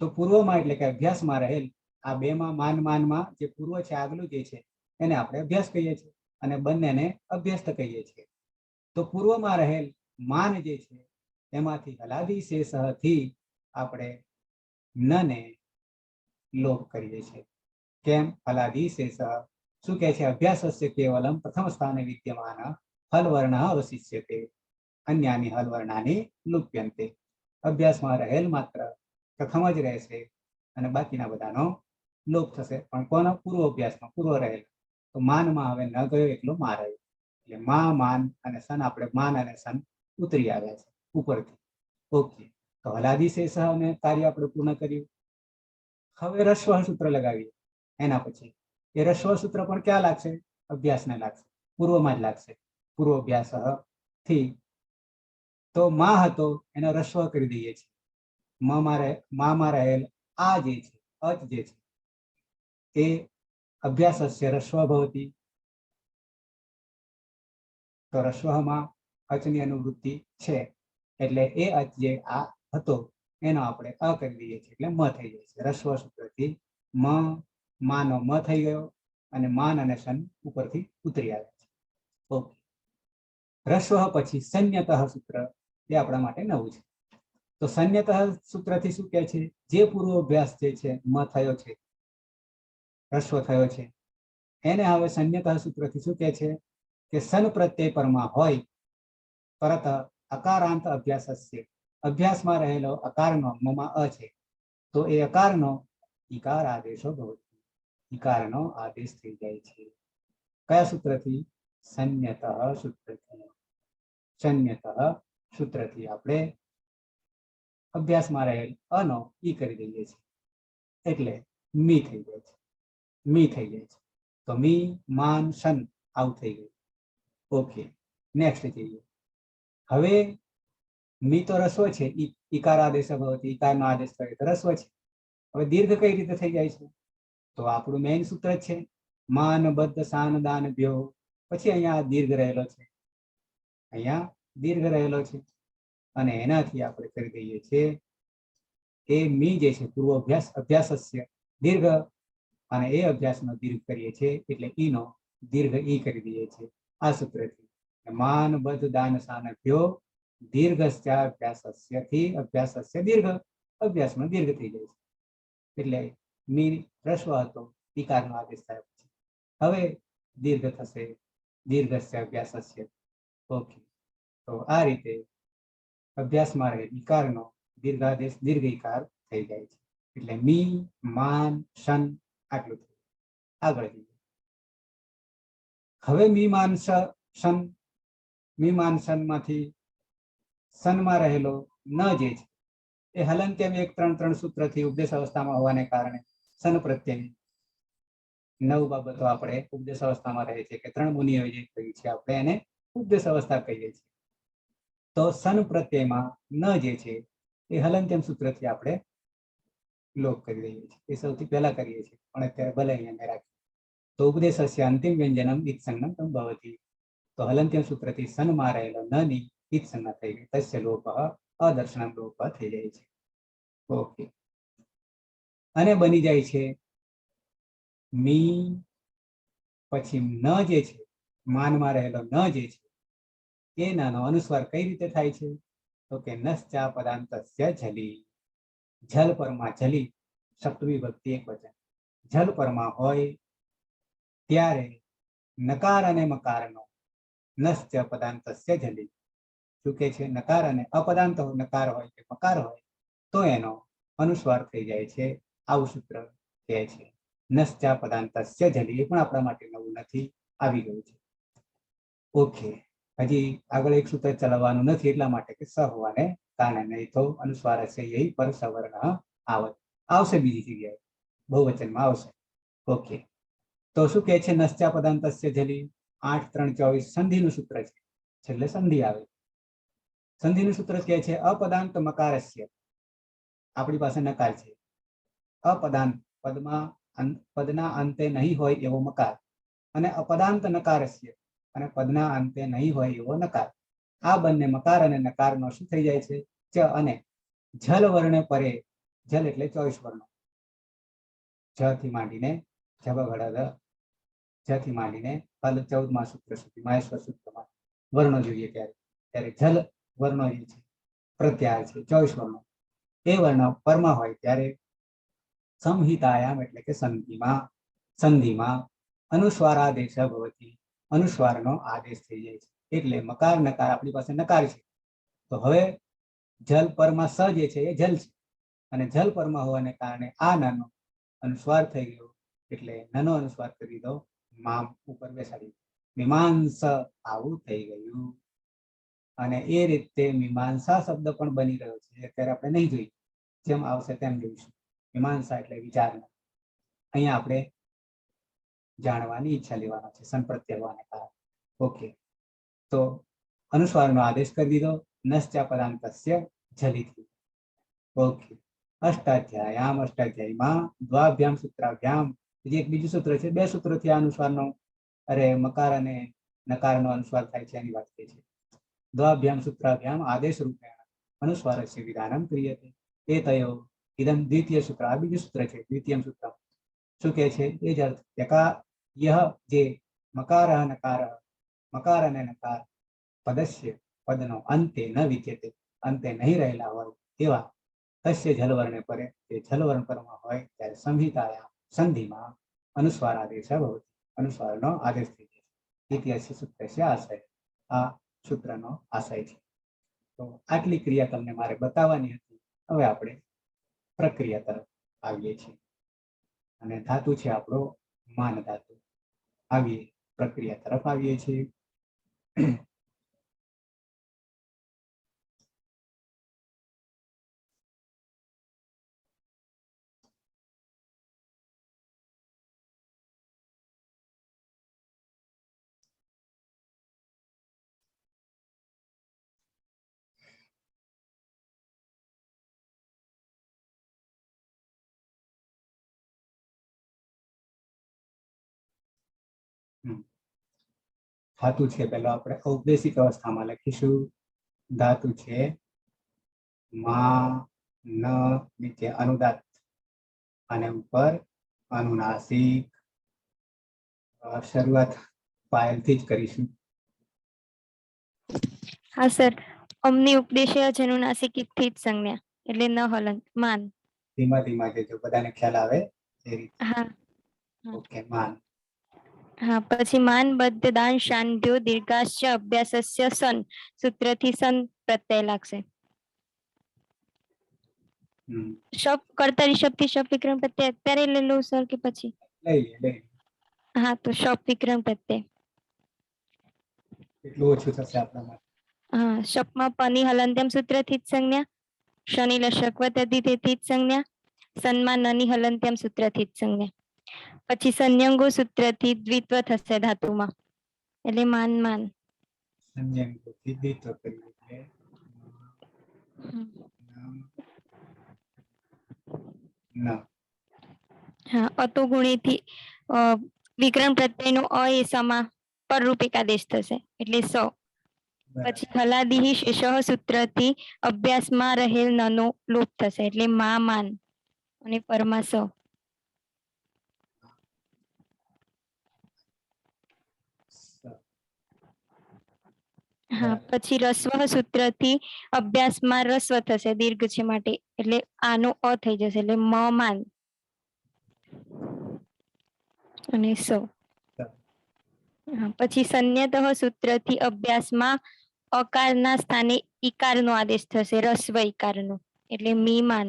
તો પૂર્વમાં એટલે કે અભ્યાસમાં રહેલ આ બેમાં માનમાં જે પૂર્વ છે આગલું જે છે એને આપણે અભ્યાસ કહીએ છીએ અને બંનેને અભ્યસ્ત કહીએ છીએ. તો પૂર્વમાં રહેલ માન જે છે એમાંથી હલાદિ શેષથી આપણે નને લોપ કરીએ છીએ. કેમ? હલાદિ શેષ શું કહે છે? અભ્યાસસ્ય કેવલમ પ્રથમ સ્થાને વિદ્યમાન હલવર્ણ અવશિષ્યતે અન્યાની હલવર્ણાની લુપ્યંતે. અભ્યાસમાં રહેલ માત્ર પ્રથમ જ રહેશે અને બાકીના બધાનો લોપ થશે. પણ કોનો? પૂર્વ અભ્યાસમાં પૂર્વ રહેલ. તો માનમાં હવે ન ગયો એટલો માં રહ્યો, એટલે માન અને સન આપણે માન અને સન ઉતરી આવ્યા છે ઉપરથી. ઓકે, તો હલાદિ શેષ અને કાર્ય આપણે પૂર્ણ કર્યું. હવે રસ્વ સૂત્ર લગાવીએ. એના પછી એ રસ્વ સૂત્ર પણ ક્યાં લાગશે? અભ્યાસને લાગશે, પૂર્વમાં જ લાગશે. પૂર્વ અભ્યાસ થી તો માં હતો એનો રસ્વ કરી દઈએ છીએ. માં રહેલ આ જે છે અચ જે છે એ અભ્યાસસ્ય રસ્વ ભવતી, તો રસ્વમાં અચની અનુવૃત્તિ છે એટલે એ અચ જે આ હતો એનો આપણે અ કરી દઈએ છીએ એટલે મ થઈ જાય છે. રસ્વ સૂત્રથી માનો મ થઈ ગયો અને માન અને સન ઉપરથી ઉતરી આવે છે. ઓકે, રસ્વ પછી સંન્યતઃ સૂત્ર એ આપણા માટે નવું છે. તો સંન્યતઃ સૂત્રથી શું કહે છે, જે પૂર્વાભ્યાસ જે છે મ થયો છે, રસ્વ થયો છે, એને હવે સંન્યતઃ સૂત્રથી શું કહે છે કે સન પ્રત્યય પરમાં હોય પરત અકારાંત અભ્યાસસ્ય, અભ્યાસમાં રહેલો અકારનો મમાં અ છે તો એ અકારનો ઈકાર આદેશો ભવતી, ઈકારનો આદેશ થઈ જાય છે. કયા સૂત્રથી? સંન્યતઃ સૂત્રથી. સંન્યતઃ સૂત્રથી આપણે અભ્યાસમાં રહેલ અનો ઈ કરી દઈએ છીએ એટલે મી થઈ જાય છે. મી થઈ જાય છે તો મી માન સન આવું થઈ ગયું. ઓકે, નેક્સ્ટ જઈએ. હવે મી તો રસ્વ છે, ઈકાર આદેશ ભવતી, ઈકારનો આદેશ થયો તો રસ્વ છે. હવે દીર્ઘ કઈ રીતે થઈ જાય છે? તો આપણું મેઇન સૂત્ર છે માન બદ્ધ સાન દાન ભ્યો, પછી અહીંયા દીર્ઘ રહેલો છે, અહીંયા દીર્ઘ રહેલો છે અને એનાથી આપણે કરી દઈએ છીએ એ મી જે છે પૂર્વ અભ્યાસસ્ય દીર્ઘ અને એ અભ્યાસનો દીર્ઘ કરીએ છીએ એટલે ઈનો દીર્ઘ ઈ કરી દઈએ છીએ આ સૂત્રથી. માન બદ્ધ દાન સાન ભ્યો દીર્ઘસ્ય અભ્યાસસ્યથી અભ્યાસસ્ય દીર્ઘ, અભ્યાસમાં દીર્ઘ થઈ જાય છે એટલે મી રસ્વ હતો, ઈકારનો આદેશ થાય છે. હવે દીર્ઘ થશે દીર્ઘસ્ય અભ્યાસસ્ય. ઓકે, તો આ રીતે અભ્યાસમાં રહે ઈકારનો દીર્ઘાદેશ દીર્ઘ ઈકાર થઈ જાય છે એટલે મી માન સન આટલું થયું. આગળ જઈએ. હવે મીમાંસન માંથી સનમાં રહેલો ન જે છે એ હલંત્યમ 1-3-3 સૂત્રથી ઉપદેશ અવસ્થામાં હોવાને કારણે સન પ્રત્યય 9 બાબતો આપણે ઉપદેશ અવસ્થામાં રહે છે કે 3 મુનિઓ જે કહી છે આપણે એને ઉપદેશ અવસ્થા કહીએ છીએ. તો સન પ્રત્યયમાં ન જે છે એ હલંત્યમ સૂત્રથી આપણે લોપ કરી દઈએ છીએ. એ સૌથી પહેલા કરીએ છીએ પણ અત્યારે ભલે અહીંયા રાખીએ. તો ઉપદેશસ્ય અંતિમ વ્યંજનમ ઇત્સંગમ ભવતી, તો હલંત્યમ સૂત્રથી સનમાં રહેલો ન ની ઇત્સંગ થઈ ગઈ, તસ્ય લોપ અદર્શનમ લોપ થઈ જાય છે. ઓકે, અને બની જાય છે મી પછી ન જે છે માનમાં રહેલો ન જે છે એ નાનો અનુસ્વાર કઈ રીતે થાય છે તો કે નશ્ચા પદાંતસ્ય જલી, જલ પરમાં જલી સપ્તમી ભક્તિ એક વચન, જલ પરમાં હોય ત્યારે નકાર અને મકારનો નશ્ચ પદાંતસ્ય જલી, શું કે છે નકાર અને અપદાંત નકાર હોય કે મકાર હોય તો એનો અનુસ્વાર થઈ જાય છે. આવું સૂત્ર કહે છે નશ્ચા પદાંતસ્ય જલી. એ પણ આપણા માટે નવું નથી, આવી ગયું છે. ઓકે, હજી આગળ એક સૂત્ર ચલાવવાનું નથી એટલા માટે કે સ હોવાને કારણે, નહીં તો અનુસ્વાર હશે એ પર સવર્ણ આવશે બીજી જગ્યાએ બહુવચનમાં આવશે. ઓકે, તો શું કહે છે નશ્ચા પદાંતસ્ય જલી 8-3-24 સંધિનું સૂત્ર છે, છેલ્લે સંધિ આવે. સંધિનું સૂત્ર કહે છે અપદાંત મકારસ્ય, આપણી પાસે નકાર છે, અપદાંત પદના અંતે નહીં હોય એવો મકાર અને અપદાંત નકારસ્ય અને પદના અંતે નહીં હોય એવો નકાર. આ બંને મકાર અને નકારનો શું થઈ જાય છે ચ અને જલ વર્ણ પરે, જલ એટલે 24 વર્ણો, જ થી માંડીને જબગડ જ થી માંડીને 14મા સૂત્ર સુધી માહેશ્વર સૂત્રમાં વર્ણો જોઈએ ત્યારે જલ વર્ણો જે છે પ્રત્યાર છે 24 વર્ણો, એ વર્ણ પરમાં હોય ત્યારે સંહિતાયામ એટલે કે સંધિમાં અનુસ્વારાદેશ ભવતી, અનુસ્વારનો આદેશ થઈ જાય છે. એટલે મકાર નકાર આપણી પાસે નકાર છે તો હવે જલ પરમાં સ જે છે એ જલ છે અને જલ પરમાં હોવાને કારણે આ નાનો અનુસ્વાર થઈ ગયો એટલે નાનો અનુસ્વાર કરી દો, મામ ઉપર બેસાડી મીમાંસ આવું થઈ ગયું. અને એ રીતે મીમાંસા શબ્દ પણ બની રહ્યો છે, અત્યારે આપણે નહીં જોઈએ, જેમ આવશે તેમ જોઈશું. મીમાંસા એટલે વિચારણા. અહીંયા આપણે જાણવાની ઈચ્છા લેવાનો છે સંપ્રત્ય હોવાને કારણે. ઓકે, તો અનુસ્વારનો આદેશ કરી દીધો નશ્ચા પદાંતસ્ય જલીથી. ઓકે, અષ્ટાધ્યાયામ, અષ્ટાધ્યાયમાં દ્વાભ્યામ સૂત્રાભ્યામ, જે એક બીજું સૂત્ર છે, 2 સૂત્રોથી આ અનુસ્વારનો મકાર અને નકારનો અનુસ્વાર થાય છે એની વાત કહે છે. દ્વાભ્યામ સૂત્રાભ્યામ આદેશ રૂપેણ અનુસ્વારસ્ય વિધાનમ ક્રિયતે એતયો ઇદમ દ્વિતીય સૂત્ર. આ બીજું સૂત્ર છે, દ્વિતીયમ સૂત્ર. શું કહે છે? એ જ અર્થ યહ જે મકાર નકાર, મકાર અને નકાર પદસ્ય પદનો અંતે ન વિદ્યતે, અંતે નહીં રહેલા હોય તેવા તસ્ય જલવર્ણે પરે, તે જલવર્ણ પરમાં હોય ત્યારે સંહિતાયા સંધિમાં અનુસ્વાર આદેશ ભવતિ, અનુસ્વારનો આદેશ થઈ જાય છે. દ્વિતીય સૂત્રસ્ય આશય, આ સૂત્રનો આશય છે. તો આટલી ક્રિયા તમને મારે બતાવવાની હતી. હવે આપણે પ્રક્રિયા તરફ આવીએ છીએ અને ધાતુ છે આપણો માન ધાતુ. આવીએ પ્રક્રિયા તરફ આવીએ છીએ. ધાતુ છે પેલો આપણે ઔપદેશિક અવસ્થામાં લખીશું. ધાતુ છે મા ન, નીચે અનુદાત અને ઉપર અનુનાસિક. શરૂઆત પાયલથી જ કરીશું. હા સર, અમની ઉપદેશય જનુનાસિકથી જ સંજ્ઞા એટલે ન હલન માન. ધીમા ધીમા જો બધાને ખ્યાલ આવે એ રીતે. હા ઓકે, માન. હા, પછી માન બદ્ધ દાન શાંત્યો દીર્ઘાશ્ચ અભ્યાસસ્ય સન સૂત્રથી સન પ્રત્યય લાગશે. શબ કરતા રિષભથી શબ વિક્રમ પ્રત્યય અત્યારે લઈ લઉં સર કે પછી? લઈ. હા, તો શબ વિક્રમ પ્રત્યય. એટલું ઓછું થશે આપણા માટે. હા, શપમાં પની હલંત્યમ સૂત્રથી જ સંજ્ઞા, શનિ લશકવત તેથી જ સંજ્ઞા, સન્માન નની હલંત્યમ સૂત્રથી જ સંજ્ઞા. પછી સંયંગો સૂત્રથી દ્વિત્વ થશે ધાતુમાં એટલે માન માન. સંયંગોથી દ્વિત્વ કરીએ એટલે ન. હા, અતો ગુણેથી વિક્રમ પ્રત્યયનો અ એ સમા પરરૂપિક આદેશ થશે એટલે સ. પછી હલાદિ શેષ સૂત્રથી અભ્યાસમાં રહેલ નનો લોપ થશે એટલે મા માન અને પરમા સ. હા, પછી રસ્વ સૂત્રથી અભ્યાસમાં રસ્વ થશે, દીર્ઘ છે માટે એટલે આનો અ થઈ જશે એટલે મ માન અને સ. પછી સંન્યતઃ સૂત્રથી અભ્યાસમાં અકારના સ્થાને ઈકારનો આદેશ થશે, રસ્વ ઈકારનો એટલે મી માન.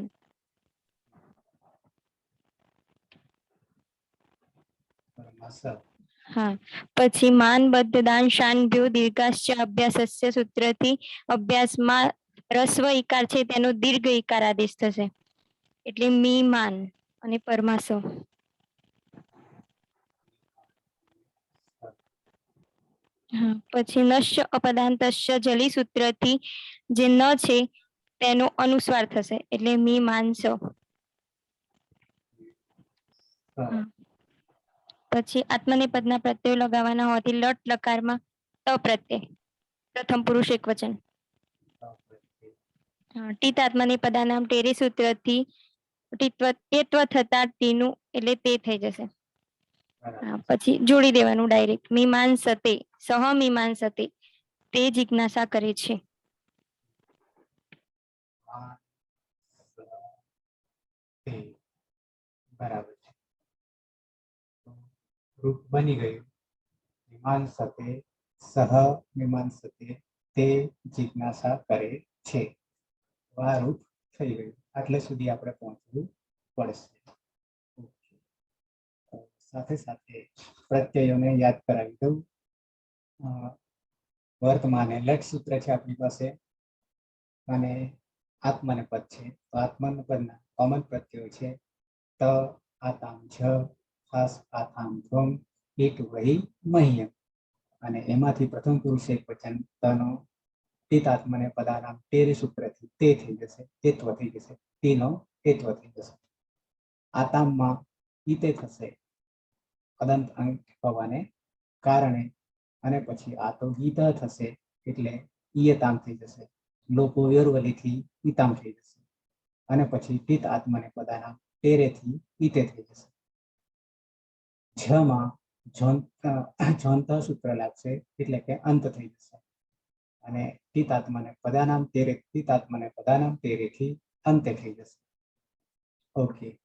હા, પછી માન બદ્ધ દાન શાન ભ્યો દીર્ઘાશ્ચ અભ્યાસસ્ય સૂત્રથી અભ્યાસમાં રસ્વ ઈકાર છે તેનો દીર્ઘ ઈકાર આદેશ થશે એટલે મી માન અને પરમાસ. હા, પછી નશ્ય અપદાંતસ્ય જલી સૂત્રથી જે ન છે તેનો અનુસ્વાર થશે એટલે મી માનસ. પછી આત્મનિપદના પ્રત્યયો લગાવવાના હોવાથી લટ લકારમાં ત પ્રત્યય પ્રથમ પુરુષ એક વચન. ટીત આત્મનિપદાનામ ટેરે સૂત્રથી ટીત્વ થતા ટીનું એટલે તે થઈ જશે. હા, પછી જોડી દેવાનું ડાયરેક્ટ મીમાંસતે સહ મીમાંસતે તે જિજ્ઞાસા કરે છે. બરાબર છે. રૂપ બની ગયું. મીમાંસતે સહ મીમાંસતે તે જિજ્ઞાસા કરે છે. આ રૂપ થઈ ગયું. આટલે સુધી આપણે પહોંચવું પડશે. સાથે સાથે પ્રત્યયોને યાદ કરાવી દઉં. વર્તમાને લટ સૂત્ર છે આપણી પાસે અને આત્મનેપદ છે. તો આત્મનેપદના કોમન પ્રત્યયો છે ત આતામ છ ખાસ આથામ ધ્વમ એક વહી મહ્યમ અને એમાંથી પ્રથમ પુરુષ એક વચન તનો તિતાત્મને પદાનામ ટેરે સૂત્રથી તે થઈ જશે, તેત્વ થઈ જશે, તેનો તેત્વ થઈ જશે. આતામમાં ઈતે થશે અદંત અંક હોવાને કારણે, અને પછી આ તો ગીત થશે એટલે ઈયતામ થઈ જશે, લોકો યોરવલીથી ઈતામ થઈ જશે, અને પછી તિત આત્મને પદાનામ તેરેથી ઈતે થઈ જશે. જમાં જોંત સૂત્ર લાગશે એટલે કે અંત થઈ જશે, અને તિતાત્મને પદાનામ તેરેથી અંતે થઈ જશે. ઓકે,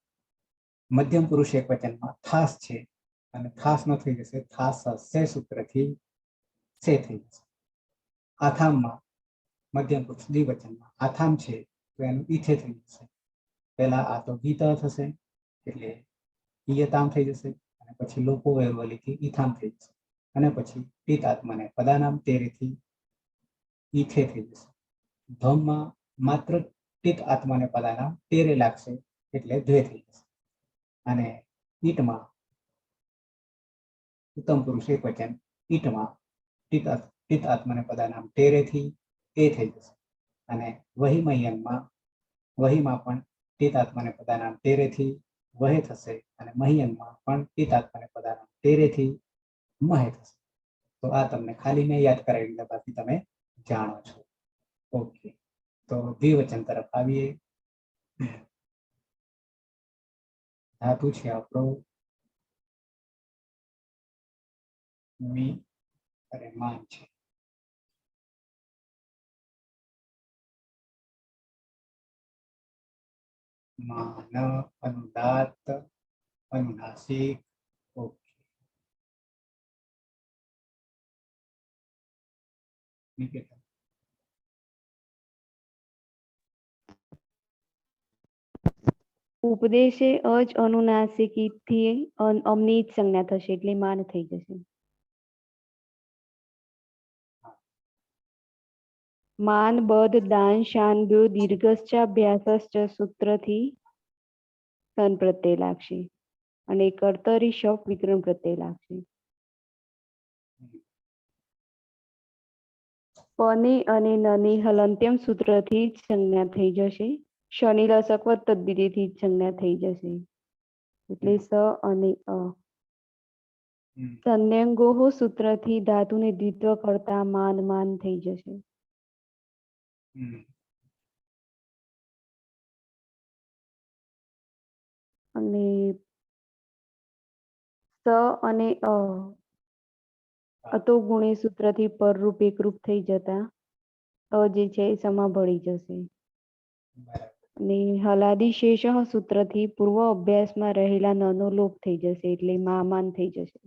મધ્યમ પુરુષ એક વચનમાં થાસ છે અને થાસ નો થઈ જશે થાસ સે સૂત્રથી સે થઈ જશે. આથામમાં મધ્યમ પુરુષ દ્વિવચનમાં આથામ છે તો એનું ઈથે થઈ જશે. પહેલા આ તો ગીત થશે એટલે ઈયતામ થઈ જશે, અને પછી લોકો વેરવલીથી ઈથામ થઈ જશે, અને પછી તિતાત્મને પદાનામ તેરેથી ઈથે થઈ જશે. ધમમાં માત્ર તિત આત્માને પદાનામ તેરે લાગશે એટલે દ્વે થઈ જશે, અને ઈટમાં ઉત્તમ પુરુષ એક વચન ઈટમાં તિત આત્માને પદાનામ તેરેથી એ થઈ જશે, અને વહીમાં પણ તિત આત્માને પદાનામ તેરેથી વહે થશે, અને મહિયનમાં પણ તિત આત્માને પદાનામ તેરેથી મહે થશે. તો આ તમને ખાલી મેં યાદ કરાવી દીધા, બાકી તમે જાણો છો. ઓકે, તો દ્વિવચન તરફ આવીએ. ધાતુ છે આપણો મી અને માન છે. માન, અનુદાત, અનુનાસિક. ઓકે, નિકેતન. ઉપદેશે અજ અનુનાસિકીથી અમની જ સંજ્ઞા થશે એટલે માન થઈ જશે. માન બદ દાન શાન બ્યો દીર્ઘશ્ચાભ્યાસશ્ચ સૂત્રથી તન પ્રત્યય લાગશે, અને કર્તરી શપ વિક્રમ પ્રત્યય લાગશે. પની અને નની હલંત્યમ સૂત્રથી જ સંજ્ઞા થઈ જશે. શનિ લસકવત તદ્દિતિથી જ સંજ્ઞા થઈ જશે, એટલે સ અને અ. સંન્યંગોહો સૂત્રથી ધાતુને દ્વિત્વ કરતા માન માન થઈ જશે. અને સ અને અતો ગુણે સૂત્રથી પરરૂપ એકરૂપ થઈ જતા અ જે છે એ સમા ભળી જશે. અને હલાદી શેષ સૂત્રથી પૂર્વ અભ્યાસમાં રહેલા નનો લોપ થઈ જશે એટલે માન થઈ જશે.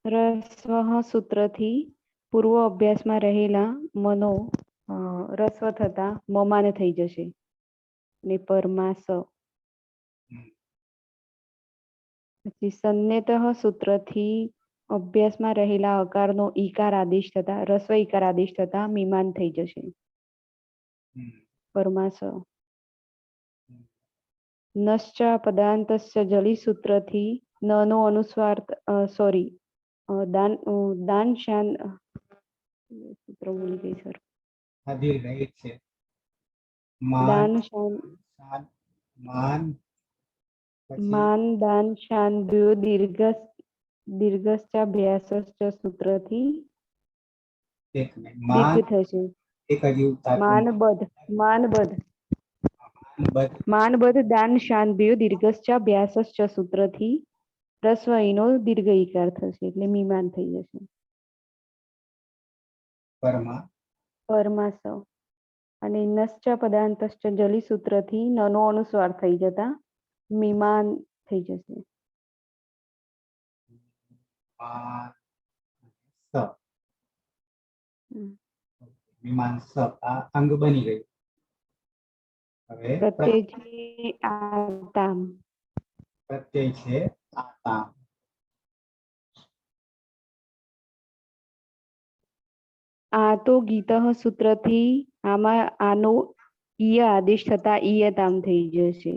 રસ્વ સૂત્રથી પૂર્વ અભ્યાસમાં રહેલા મનો રસ્વ થતા મમાન થઈ જશે, ને પરમાસ. પછી સંનેત સૂત્રથી અભ્યાસમાં રહેલા અકારનો ઈકાર આદેશ થતા રસ્વ ઈકાર આદેશ થતા મીમાન થઈ જશે, પરમાસ. નશ્ચ પદાંતસ્ય જલી સૂત્રથી નનો અનુસ્વાર દાન શાન સૂત્ર ભૂલી ગઈ સર. દાન શાન માન દાન શાન બ્યો દીર્ઘશ્ચાભ્યાસશ્ચ સૂત્રથી દીર્ઘ થશે. માનબદ દાન શાન બ્યો દીર્ઘશ્ચાભ્યાસશ્ચ સૂત્રથી રસ્વઈનો દીર્ઘ ઈકાર થશે એટલે મીમાન થઈ જશે. પરમાસ. અને નશ્ચ પદાંતશ્ચ જલી સૂત્રથી નનો અનુસ્વાર થઈ જતા મીમાન થઈ જશે. મીમાંસ આ અંગ બની ગયું. હવે પ્રત્યય છે આતામ. પ્રત્યય છે આતામ. આ તો ગીત સૂત્રથી આમાં આનો ઈય આદેશ થતા ઈયતામ થઈ જશે.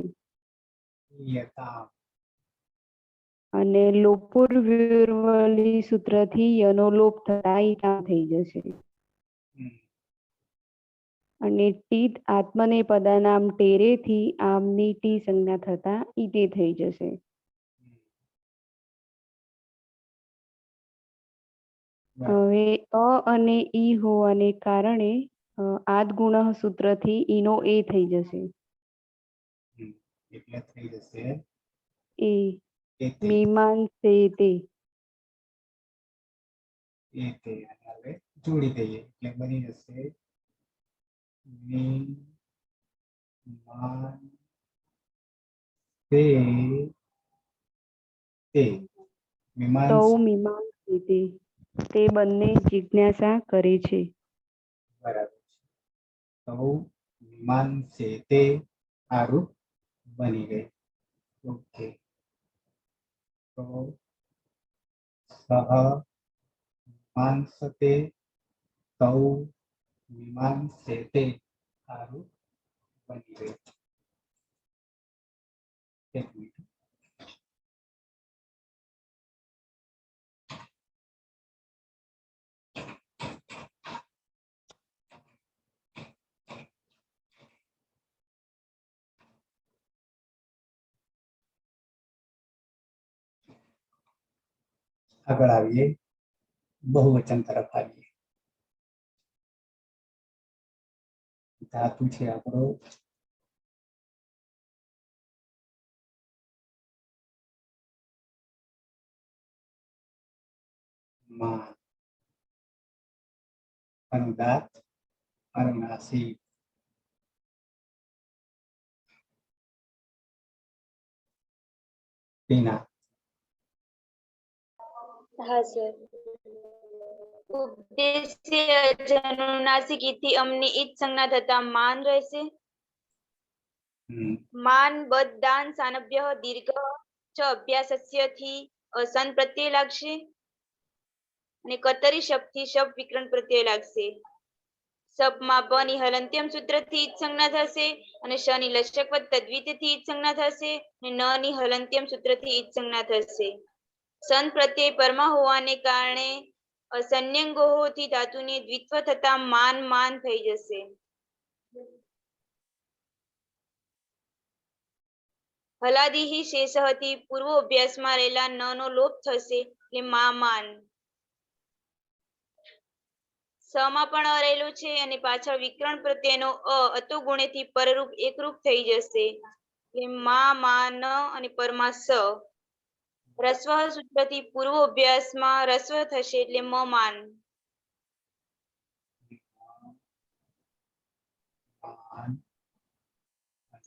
અને લોપુર્વ્યુર્વલી સૂત્રથી યનો લોપ થતા ઈ કામ થઈ જશે. અને ટીત આત્મને પદાનામ ટેરેથી આમની ટી સંજ્ઞા થતા ઈતે થઈ જશે. હવે અ અને ઈ હોવાને કારણે આદ ગુણ સૂત્રથી ઈનો એ થઈ જશે. એટલે થઈ જશે એ એતે. મીમાંસે તે. એતે. અને હવે જોડી દઈએ એટલે બની જશે મીમાંસે તે. તૌ મીમાંસા. મીમાંસે તે. તે બંને જિજ્ઞાસા કરે છે. બરાબર છે. તૌ મીમાંસે તે આ રૂપ બની ગઈ. ઓકે. તો સહ મીમાંસતે તૌ મીમાંસેતે આ રૂપ બની ગઈ. એક મિનિટ. આગળ આવીએ બહુવચન તરફ આવીએ. ધાતુ છે આપણો માન. અનુદાત અનુનાસિક. પીના. હા સર. ઉપદેશ્ય અનુનાસિક ઈથી અમની ઈજ સંજ્ઞા થતા માન રહેશે. માન બદ દાન સાનભ્ય દીર્ઘ ચ અભ્યાસસ્યથી સન પ્રત્યય લાગશે. અને કતરી શબ્દથી શબ્દ વિકરણ પ્રત્યય લાગશે. સપમાં પ ની હલંત્યમ સૂત્રથી ઈજ સંજ્ઞા થશે અને શ ની લશ્યક વદ તદ્વિતથી ઈજ સંજ્ઞા થશે અને ન ની હલંત્યમ સૂત્રથી ઈજ સંજ્ઞા થશે. સન પ્રત્યય પરમાં હોવાને કારણે સંન્યંગોથી ધાતુની દ્વિત્વ થતા માન માન થઈ જશે. હલાદિહિ શેષહથી પૂર્વ અભ્યાસમાં રહેલા ન નો લોપ થશે એટલે મા માન. સમાં પણ અ રહેલું છે અને પાછળ વિકરણ પ્રત્યેનો અતો ગુણેથી પરરૂપ એકરૂપ થઈ જશે એટલે મા માન અને પરમાં સ. રસ્વ સૂત્રથી પૂર્વ અભ્યાસમાં રસ્વ થશે એટલે મ માન.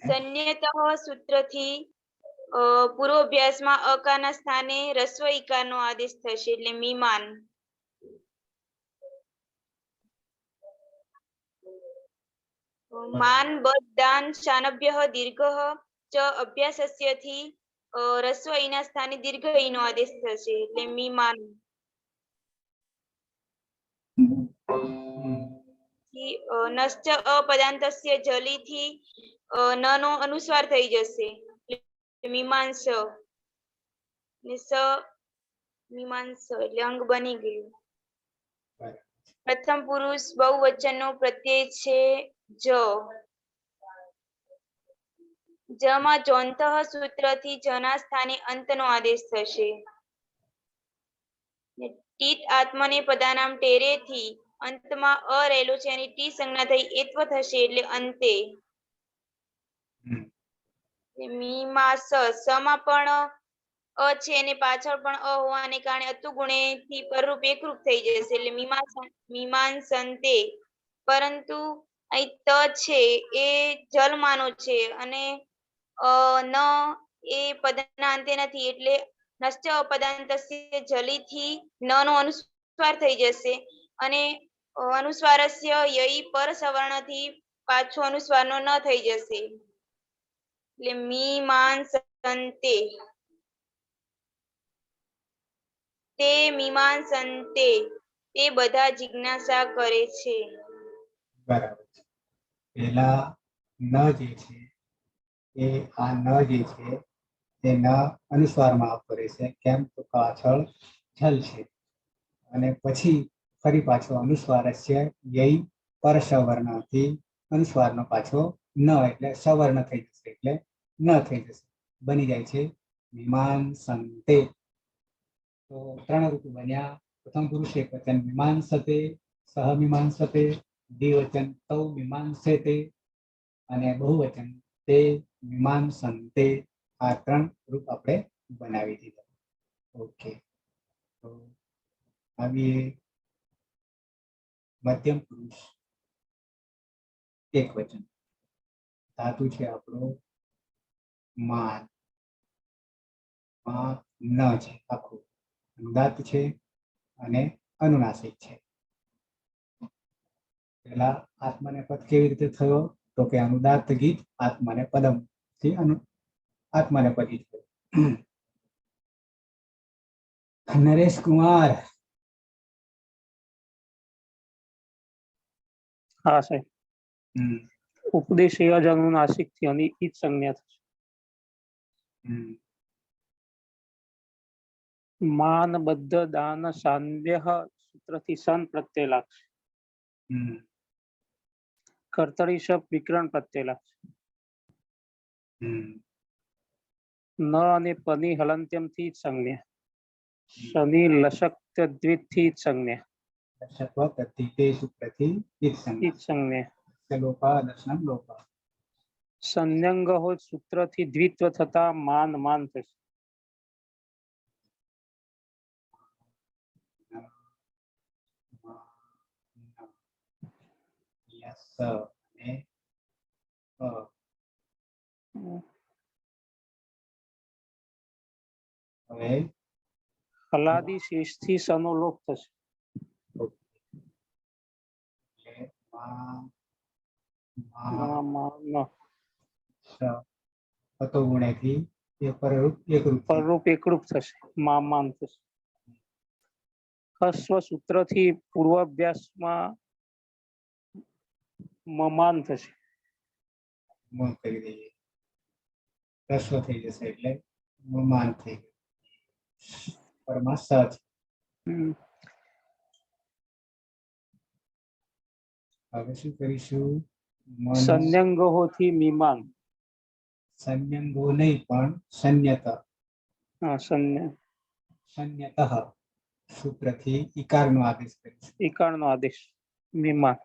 સંન્યતઃ સૂત્રથી પૂર્વ અભ્યાસમાં અકારના સ્થાને રસ્વ ઈકારનો આદેશ થશે એટલે મીમાન. માન બદ દાન શાનભ્ય દીર્ઘ ચ અભ્યાસસ્યથી રસ્વ ઈના સ્થાને દીર્ઘ ઈનો આદેશ થશે એટલે મીમાન. નશ્ચ અપદાંતસ્ય જલીથી ન નો અનુસ્વાર થઈ જશે મીમાંસ. ને સ મીમાંસ એટલે અંગ બની ગયું. પ્રથમ પુરુષ બહુવચનનો પ્રત્યય છે જ. જમાં ચોંતઃ સૂત્રથી જના સ્થાને અંતનો આદેશ થશે. ટીત આત્મને પદાનામ ટેરેથી અંતમાં અ રહેલું છે અને ટી સંજ્ઞા થઈ એત્વ થશે એટલે અંતે. મીમાસ સમાં પણ અ છે અને પાછળ પણ અ હોવાને કારણે અતુ ગુણેથી પરરૂપ એકરૂપ થઈ જશે એટલે મીમાંસંતે. પરંતુ અહીં ત છે એ જલમાનો છે અને ન એ પદના અંતે નથી એટલે નશ્ચ અપદાંતસ્ય જલીથી ન નો અનુસ્વાર થઈ જશે અને અનુસ્વારસ્ય યઈ પર સવર્ણથી પાછો અનુસ્વારનો ન થઈ જશે એટલે મીમાંસંતે. તે મીમાંસંતે તે બધા જિજ્ઞાસા કરે છે. બરાબર છે. પેલા ન જે છે એ આ ન જે છે એ ન અનુસ્વારમાં આવતો રહેશે. કેમ તો પાછળ છલ છે અને પછી ફરી પાછો અનુસ્વાર છે યય પરસવર્ણથી અનુસ્વારનો પાછો ન એટલે સવર્ણ થઈ જશે એટલે ન થઈ જશે, બની જાય છે વિમાન સંતે. તો 3 રૂપ બન્યા. પ્રથમ પુરુષ એક વચન મીમાંસતે, સહ મીમાંસતે, દ્વિવચન તૌ મીમાંસેતે અને બહુવચન તે મીમાંસંતે. આ 3 રૂપ આપણે બનાવી દીધા. ઓકે, તો આવીએ મધ્યમ પુરુષ એક વચન. ધાતુ છે આપણો માન, માં ન છે આખું, અનુદાત્ત છે અને અનુનાસિક છે. પેલા આત્મનેપદ કેવી રીતે થયો તો કે અનુદાત્ત ગીત આત્મને પદમ થી આત્મનેપદી થયો. નરેશ કુમાર. હા સાહેબ. ઉપદેશીય જ અનુનાસિક થી અને ઈજ સંજ્ઞા થશે. માન બદ્ધ દાન સાંધ્ય સૂત્રથી સન પ્રત્યય લાગશે. કર્તરી શબ્દ વિકરણ પ્રત્યય લાગશે. ન અને પની હલંત્યમ થી જ સંજ્ઞા. શનિ લશક દ્વિત થી જ સંજ્ઞા. સંયંગ હોય સૂત્ર થી દ્વિત્વ થતા માન માન થશે. હલાદી શેષ થી સનો લોપ થશે. પરરૂપ એકરૂપ થશે. માન થશે. હસ્વ સૂત્ર થી પૂર્વાભ્યાસમાં મમાન થશે. કરી દઈએ, રસ્વ થઈ જશે એટલે મમાન થઈ ગયું. પરમાં સ છે. હવે શું કરીશું? સંયંગો થી મીમાન. સંયંગો નહીં પણ સંયત. સંયત સૂત્રથી ઈકારનો આદેશ કરીશું. ઈકારનો આદેશ મીમાન.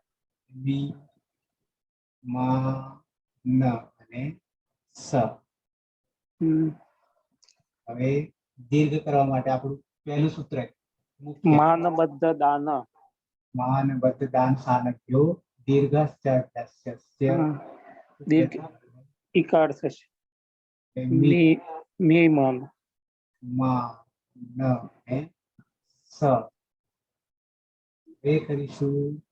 મી મા ન અને સ. હવે દીર્ઘ કરવા માટે આપણું પહેલું સૂત્ર માનબદ્ધ દાન. માનબદ્ધ દાન સાનક્યો દીર્ઘસ્ય દીર્ઘ ઈકાર થશે. મીમાન. મા ન અને સ. એ કરીશું.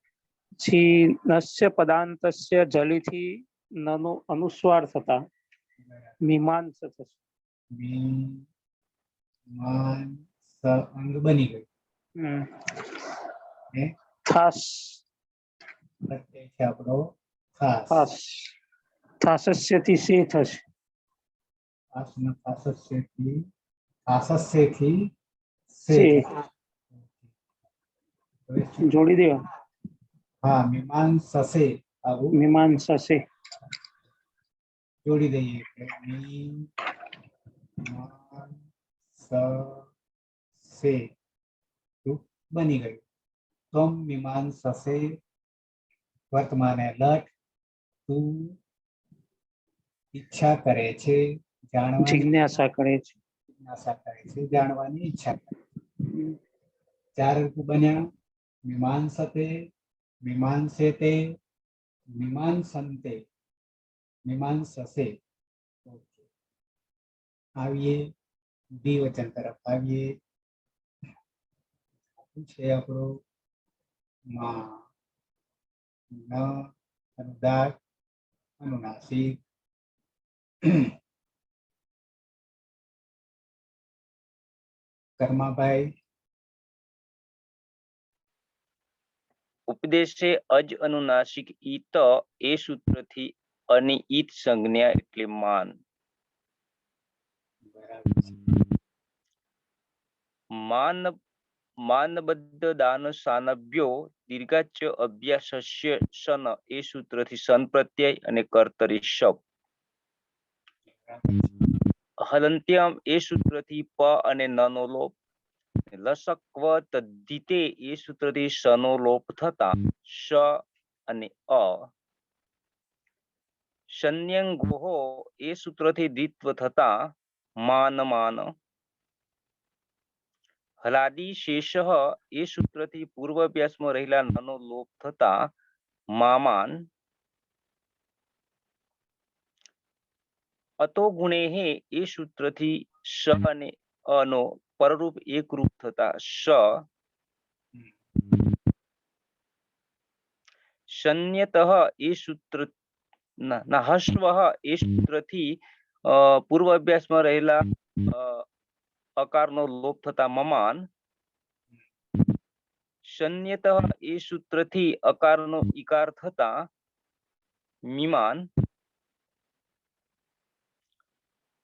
પછી નસ્ય પદાંતસ્ય જલીથી નનો અનુસ્વાર થતા મીમાંસ થશે. મીમાન સ અંગ બની ગયું. થાસ પ્રત્યય છે આપણો થાસ. થાસ. થાસસ્યથી સે થશે. થાસસ્યથી સે. જોડી દેવા. હા, મીમાંસસે આવું મીમાંસસે જોડી દઈએ એટલે મીમાંસસે બની ગયું. ત્વમ મીમાંસસે વર્તમાને લટ. તું ઈચ્છા કરે છે જાણવાની, જિજ્ઞાસા કરે છે. જિજ્ઞાસા કરે છે જાણવાની ઈચ્છા કરે. 4 રૂપ બન્યા. મીમાંસતે, મીમાંસેતે, મીમાંસંતે, મીમાંસસે. આવીએ દ્વિવચન તરફ આવીએ. છે આપણો માં ન અનુદાત્ત અનુનાસિક. કર્માભાઈ. ઉપદેશે અજ અનુનાસિક ઈત એ સૂત્રથી અનિ ઈત સંજ્ઞા એટલે માન. બરાબર છે. માનબદ્ધ દાન સાનભ્યો દીર્ઘાચ અભ્યાસસ્ય સન એ સૂત્રથી સન પ્રત્યય અને કર્તરી શબ. હલંત્યમ એ સૂત્રથી પ અને ન નો લોપ. લસક્વ તદ્ધિતે એ સૂત્રથી સ નો લોપ થતા શ અને અ. શન્યંગોહો એ સૂત્રથી દ્વિત્વ થતા માન માન. હલાદી શેષ એ સૂત્રથી પૂર્વ અભ્યાસમાં રહેલા નનો લોપ થતા મામાન. અતો ગુણેહે એ સૂત્રથી શ અને અ નો પરરૂપ એકરૂપ થતા શ. શન્યતઃ એ સૂત્ર હસ્વ એ સૂત્રથી પૂર્વ અભ્યાસમાં રહેલા અકારનો લોપ થતા મમાન. શન્યતઃ એ સૂત્રથી અકારનો ઈકાર થતા મીમાન.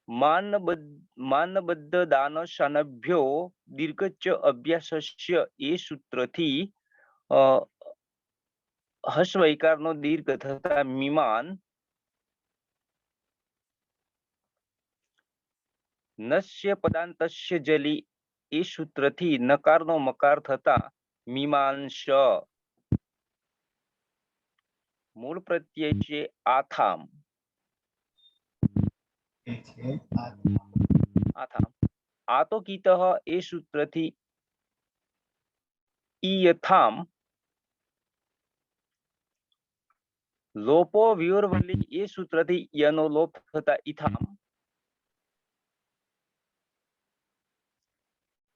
માનબદ્ધ દાન શાનભ્યો દીર્ઘચ અભ્યાસસ્ય એ સૂત્રથી હસ્વ ઈકારનો દીર્ઘ થતા મીમાન. નસ્ય પદાંતસ્ય જલી એ સૂત્રથી નકારનો મકાર થતા મીમાંશ. મૂળ પ્રત્યય છે આથામ. એ છે આ. આથામ. આતોકીતઃ એ સૂત્રથી ઈયથામ. લોપો વ્યુર્વલી એ સૂત્રથી યનો લોપ થતા ઈથામ.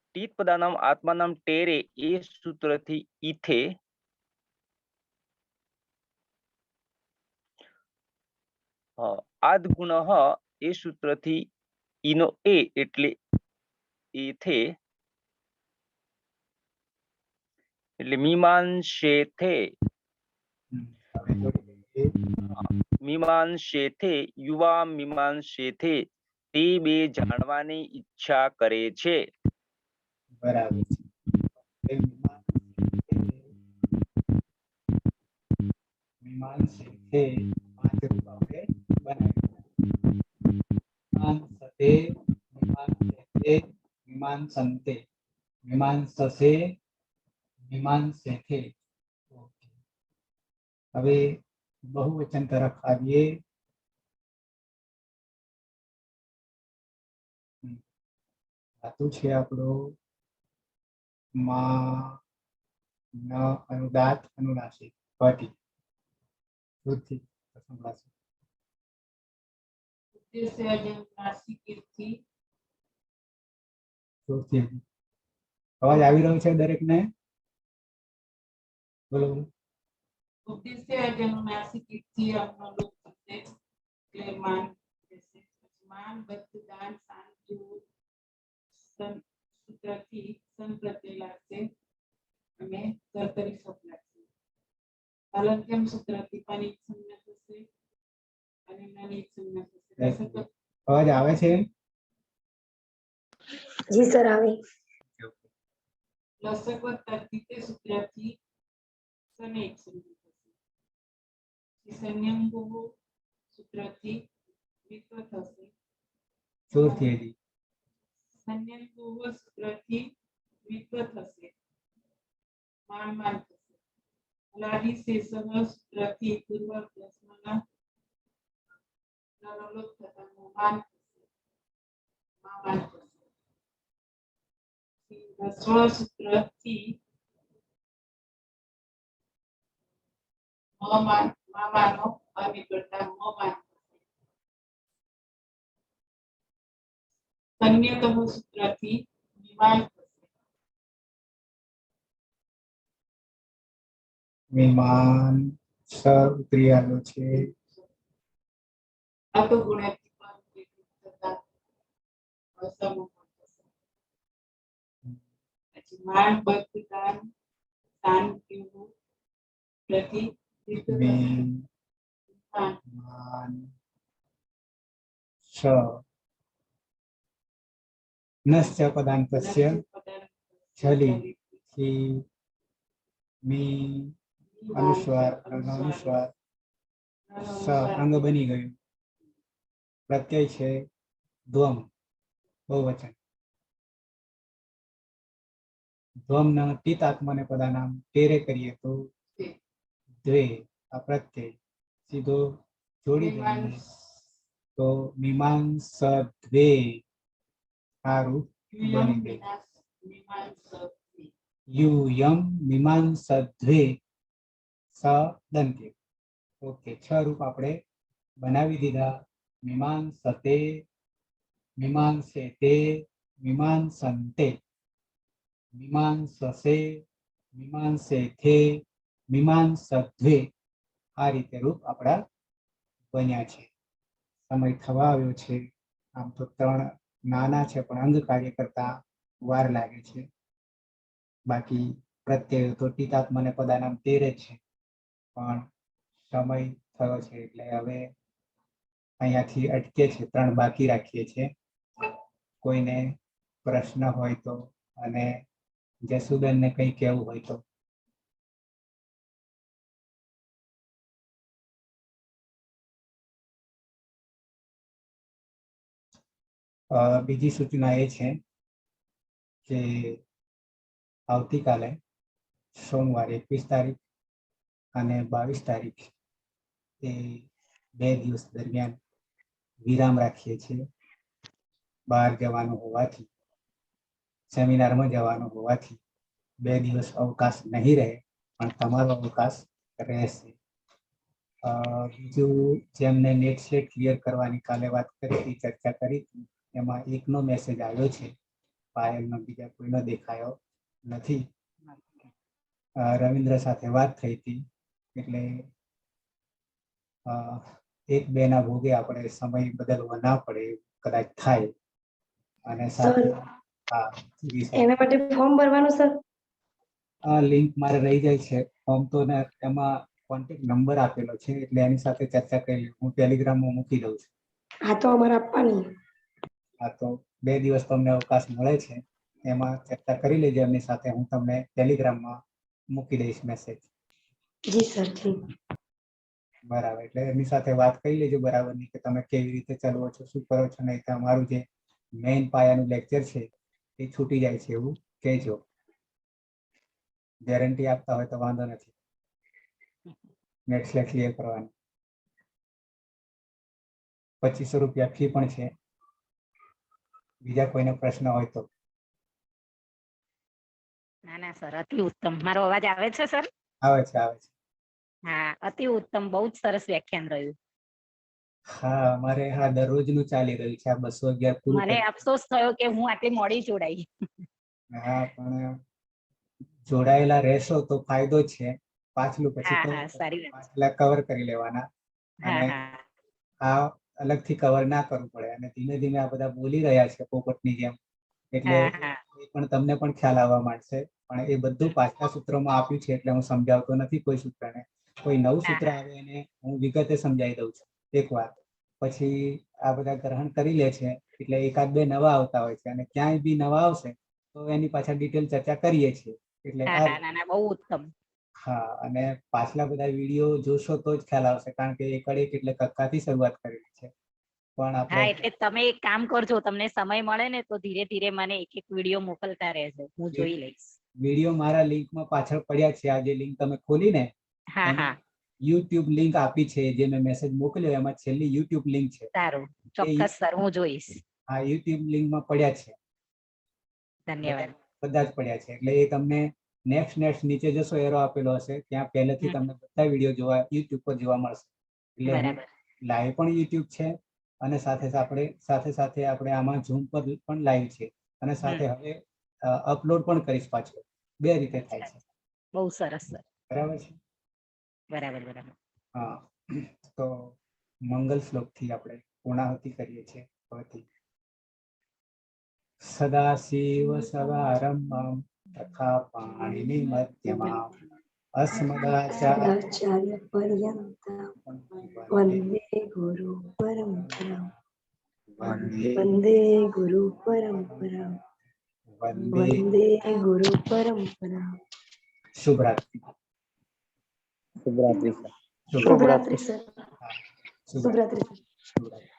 ટીત પદાનામ આત્માનામ ટેરે એ સૂત્રથી ઈથે. આદગુણ એ સૂત્રથી ઈનો એ એટલે એથે. એટલે મીમાંશેથે. મીમાંશેથે યુવા મીમાંશેથે તે બે જાણવાની ઈચ્છા કરે છે. બરાબર છે. મીમાંસેથે 5 રૂપ આપણે બનાવ્યા. મીમાંસતે, મીમાંસેથે, મીમાંસંતે, મીમાંસસે, મીમાંસેથે. ઓકે. હવે બહુવચન તરફ આવીએ. ધાતુ છે આપણો માં ન અનુદાત અનુનાસિક ભટી. શુદ્ધિ પ્રથમ રાશિ. શુદ્ધિ. અવાજ આવી રહ્યો છે દરેકને? બોલો બોલો. ઉદ્દેશ્ય અનુનાસિક આપનો લોક થશે એટલે માન થશે. માન બદ્ધ દાન શાંતિ સૂત્રથી સન પ્રત્યય લાગશે અને કર્તરી શબ્દ લાગશે. હલંત્યમ સૂત્રથી પાની સંજ્ઞા થશે અને નાની સંજ્ઞા થશે. અવાજ આવે છે? જી સર આવે. લસક તદ્ધિતે સૂત્રથી સને એક સંજ્ઞા થશે. સંયંગો સૂત્રથી વિત્વ થશે. જોરથી હજી. સંયંગો સૂત્રથી વિત્વ થશે. માન માન થશે. હલાદી શેષ સૂત્રથી પૂર્વ અભ્યાસમાં નરલોપ થતા મોમાન થશે. મામાન થશે. સ્વ સૂત્રથી મોમાન મામાનો અનિકળતા મોમાન થશે. સંયતમ સૂત્રથી વિમાન થશે. વિમાન સ ઉતરી આવ્યો છે. આ તો ગુણ્યાથી પણ થતા અસમો થશે. પછી માન બદ્ધ દાન શાંતિ પ્રતિ વિમાન સ नश्च पदान्तस्य झलि सी मी अनुस्वार अनुस्वार स अंग बनी गયું. प्रत्यय છે દ્વમ બહુવચન. દ્વમના તિતાત્મને પદાનામ તેરે કરીએ તો દ્વે આ પ્રત્યય સીધો જોડી દઈએ તો મીમાંસ દ્વે આ રૂપ બની ગયું. યુયમ મીમાંસ દ્વે સ દંત્ય. ઓકે, 6 રૂપ આપણે બનાવી દીધા. મીમાંસતે, મીમાંસેતે, મીમાંસન્તે, મીમાંસસે, મીમાંસેથે, મીમાંસદ્વે. આ રીતે રૂપ આપણા બન્યા છે. સમય થવા આવ્યો છે. આમ તો 3 નાના છે પણ અંગ કાર્ય કરતા વાર લાગે છે. બાકી પ્રત્યય તો ટીતાત્મને પદાનામ તેરે છે, પણ સમય થયો છે એટલે હવે અહીંયાથી અટકે છે. 3 બાકી રાખીએ છીએ. કોઈને પ્રશ્ન હોય તો અને જસુબેનને કંઈ કહેવું હોય તો. બીજી સૂચના એ છે કે આવતીકાલે સોમવાર 21 તારીખ અને 22 તારીખ એ 2 દિવસ દરમિયાન વિરામ રાખીએ છીએ. બહાર જવાનું હોવાથી, સેમિનારમાં જવાનું હોવાથી 2 દિવસ અવકાશ નહીં રહે, પણ તમારો અવકાશ રહેશે. બીજું, જેમને નેટ સ્લેટ ક્લિયર કરવાની કાલે વાત કરી હતી, ચર્ચા કરી હતી, એમાં એકનો મેસેજ આવ્યો છે. પાયલનો, બીજા કોઈનો દેખાયો નથી. રવિન્દ્ર સાથે વાત થઈ હતી એટલે 1-2 ના ભોગે આપણે સમય બદલવા ના પડે, કદાચ થાય. અને સાથે એના માટે ફોર્મ ભરવાનું સર? આ લિંક મારે રહી જાય છે. ફોર્મ તો એમાં કોન્ટેક્ટ નંબર આપેલો છે એટલે એની સાથે ચર્ચા કરી. હું ટેલિગ્રામમાં મૂકી દઉં છું. હા, તો અમારે આપવાની. હા, તો 2 દિવસ તમને અવકાશ મળે છે, એમાં ચર્ચા કરી લેજો એમની સાથે. હું તમને ટેલિગ્રામમાં મૂકી દઈશ મેસેજ. જી સર, જી. બરાબર, એટલે એમની સાથે વાત કરી લેજો બરાબરની, કે તમે કેવી રીતે ચલાવો છો, શું કરો છો. નહીં તો અમારું જે મેઇન પાયાનું લેક્ચર છે એ છૂટી જાય છે એવું કહેજો. ગેરંટી આપતા હોય તો વાંધો નથી. નેટ સ્લેટ ક્લિયર કરવાની 2500 રૂપિયા ફી પણ છે. બીજા કોઈને પ્રશ્ન હોય તો? ના ના સર, અતિ ઉત્તમ. મારો અવાજ આવે છે સર? આવે છે, આવે છે. હા, અતિ ઉત્તમ. બહુ જ સરસ વ્યાખ્યાન રહ્યું. હા, અમારે હા દરરોજનું ચાલી રહ્યું છે. આ 211 પૂરું મને કરી. અફસોસ થયો કે હું આટલી મોડી જોડાઈ. હા, પણ જોડાયેલા રહેશો તો ફાયદો છે. પાછલું પછી હા હા, સારી વાત. પાછલા કવર કરી લેવાના. હા અને હા આ અલગથી કવર ના કરવું પડે. અને ધીમે ધીમે આ બધા બોલી રહ્યા છે પોપટની જેમ, એટલે હા હા એ પણ તમને પણ ખ્યાલ આવવા માંડશે. પણ એ બધું પાછલા સૂત્રોમાં આપ્યું છે એટલે હું સમજાવતો નથી કોઈ સૂત્રને. કોઈ નવું સૂત્ર આવે એને હું વિગતે સમજાવી દઉં છું એકવાર. પછી આ બધા ગ્રહણ કરી લે છે એટલે 1-2 નવા આવતા હોય છે. અને ક્યાંય બી નવા આવશે તો એની પાછળ ડિટેલ ચર્ચા કરીએ છીએ. એટલે હા હા, ના ના, બહુ ઉત્તમ. હા, અને પાછલા બધા વિડીયો જોશો તો જ ખ્યાલ આવશે, કારણ કે એકડ એક એટલે કક્કાથી શરૂઆત કરેલી છે. પણ હા, આપણે એટલે તમે એક કામ કરજો, તમને સમય મળે ને તો ધીરે ધીરે મને એક એક વિડીયો મોકલતા રહેજો, હું જોઈ લઈશ. વિડીયો મારા લિંકમાં પાછળ પડ્યા છે. આ જે લિંક તમે ખોલી ને, હા હા, યુટ્યુબ લિંક આપી છે, જે મેં મેસેજ મોકલ્યો એમાં છેલ્લી યુટ્યુબ લિંક છે. સારું, ચોક્કસ સર, હું જોઈશ. આ યુટ્યુબ લિંકમાં પડ્યા છે. ધન્યવાદ. બધા જ પડ્યા છે. એટલે એ તમને નેક્સ્ટ નીચે જશો, એરો આપેલો હશે, ત્યાં પહેલેથી તમને બધા વિડીયો જોવા યુટ્યુબ પર જોવા મળશે. એટલે બરાબર. લાઈવ પણ યુટ્યુબ છે, અને સાથે સાથે આપણે આમાં ઝૂમ પર પણ લાઈવ છે, અને સાથે હવે અપલોડ પણ કરીશ પાછો. 2 રીતે થાય છે. બહુ સરસ સર. બરાબર છે. બરાબર બરાબર. હા, તો મંગલ શ્લોકથી આપણે પૂર્ણાહુતિ કરીએ છીએ. હવેથી સદાશિવ સદારંભં તથા પાણીની મધ્યમાં આચાર્ય પર્યંત વંદે ગુરુ પરંપરા. વંદે ગુરુ પરંપરા વંદે વંદે ગુરુ પરંપરા શુભરાત્રિ. શુભરાત્રી સર. શુભરાત્રિ સર શુભરાત્રિ. શુભરાત્રિ સર શુભરાત્રિ.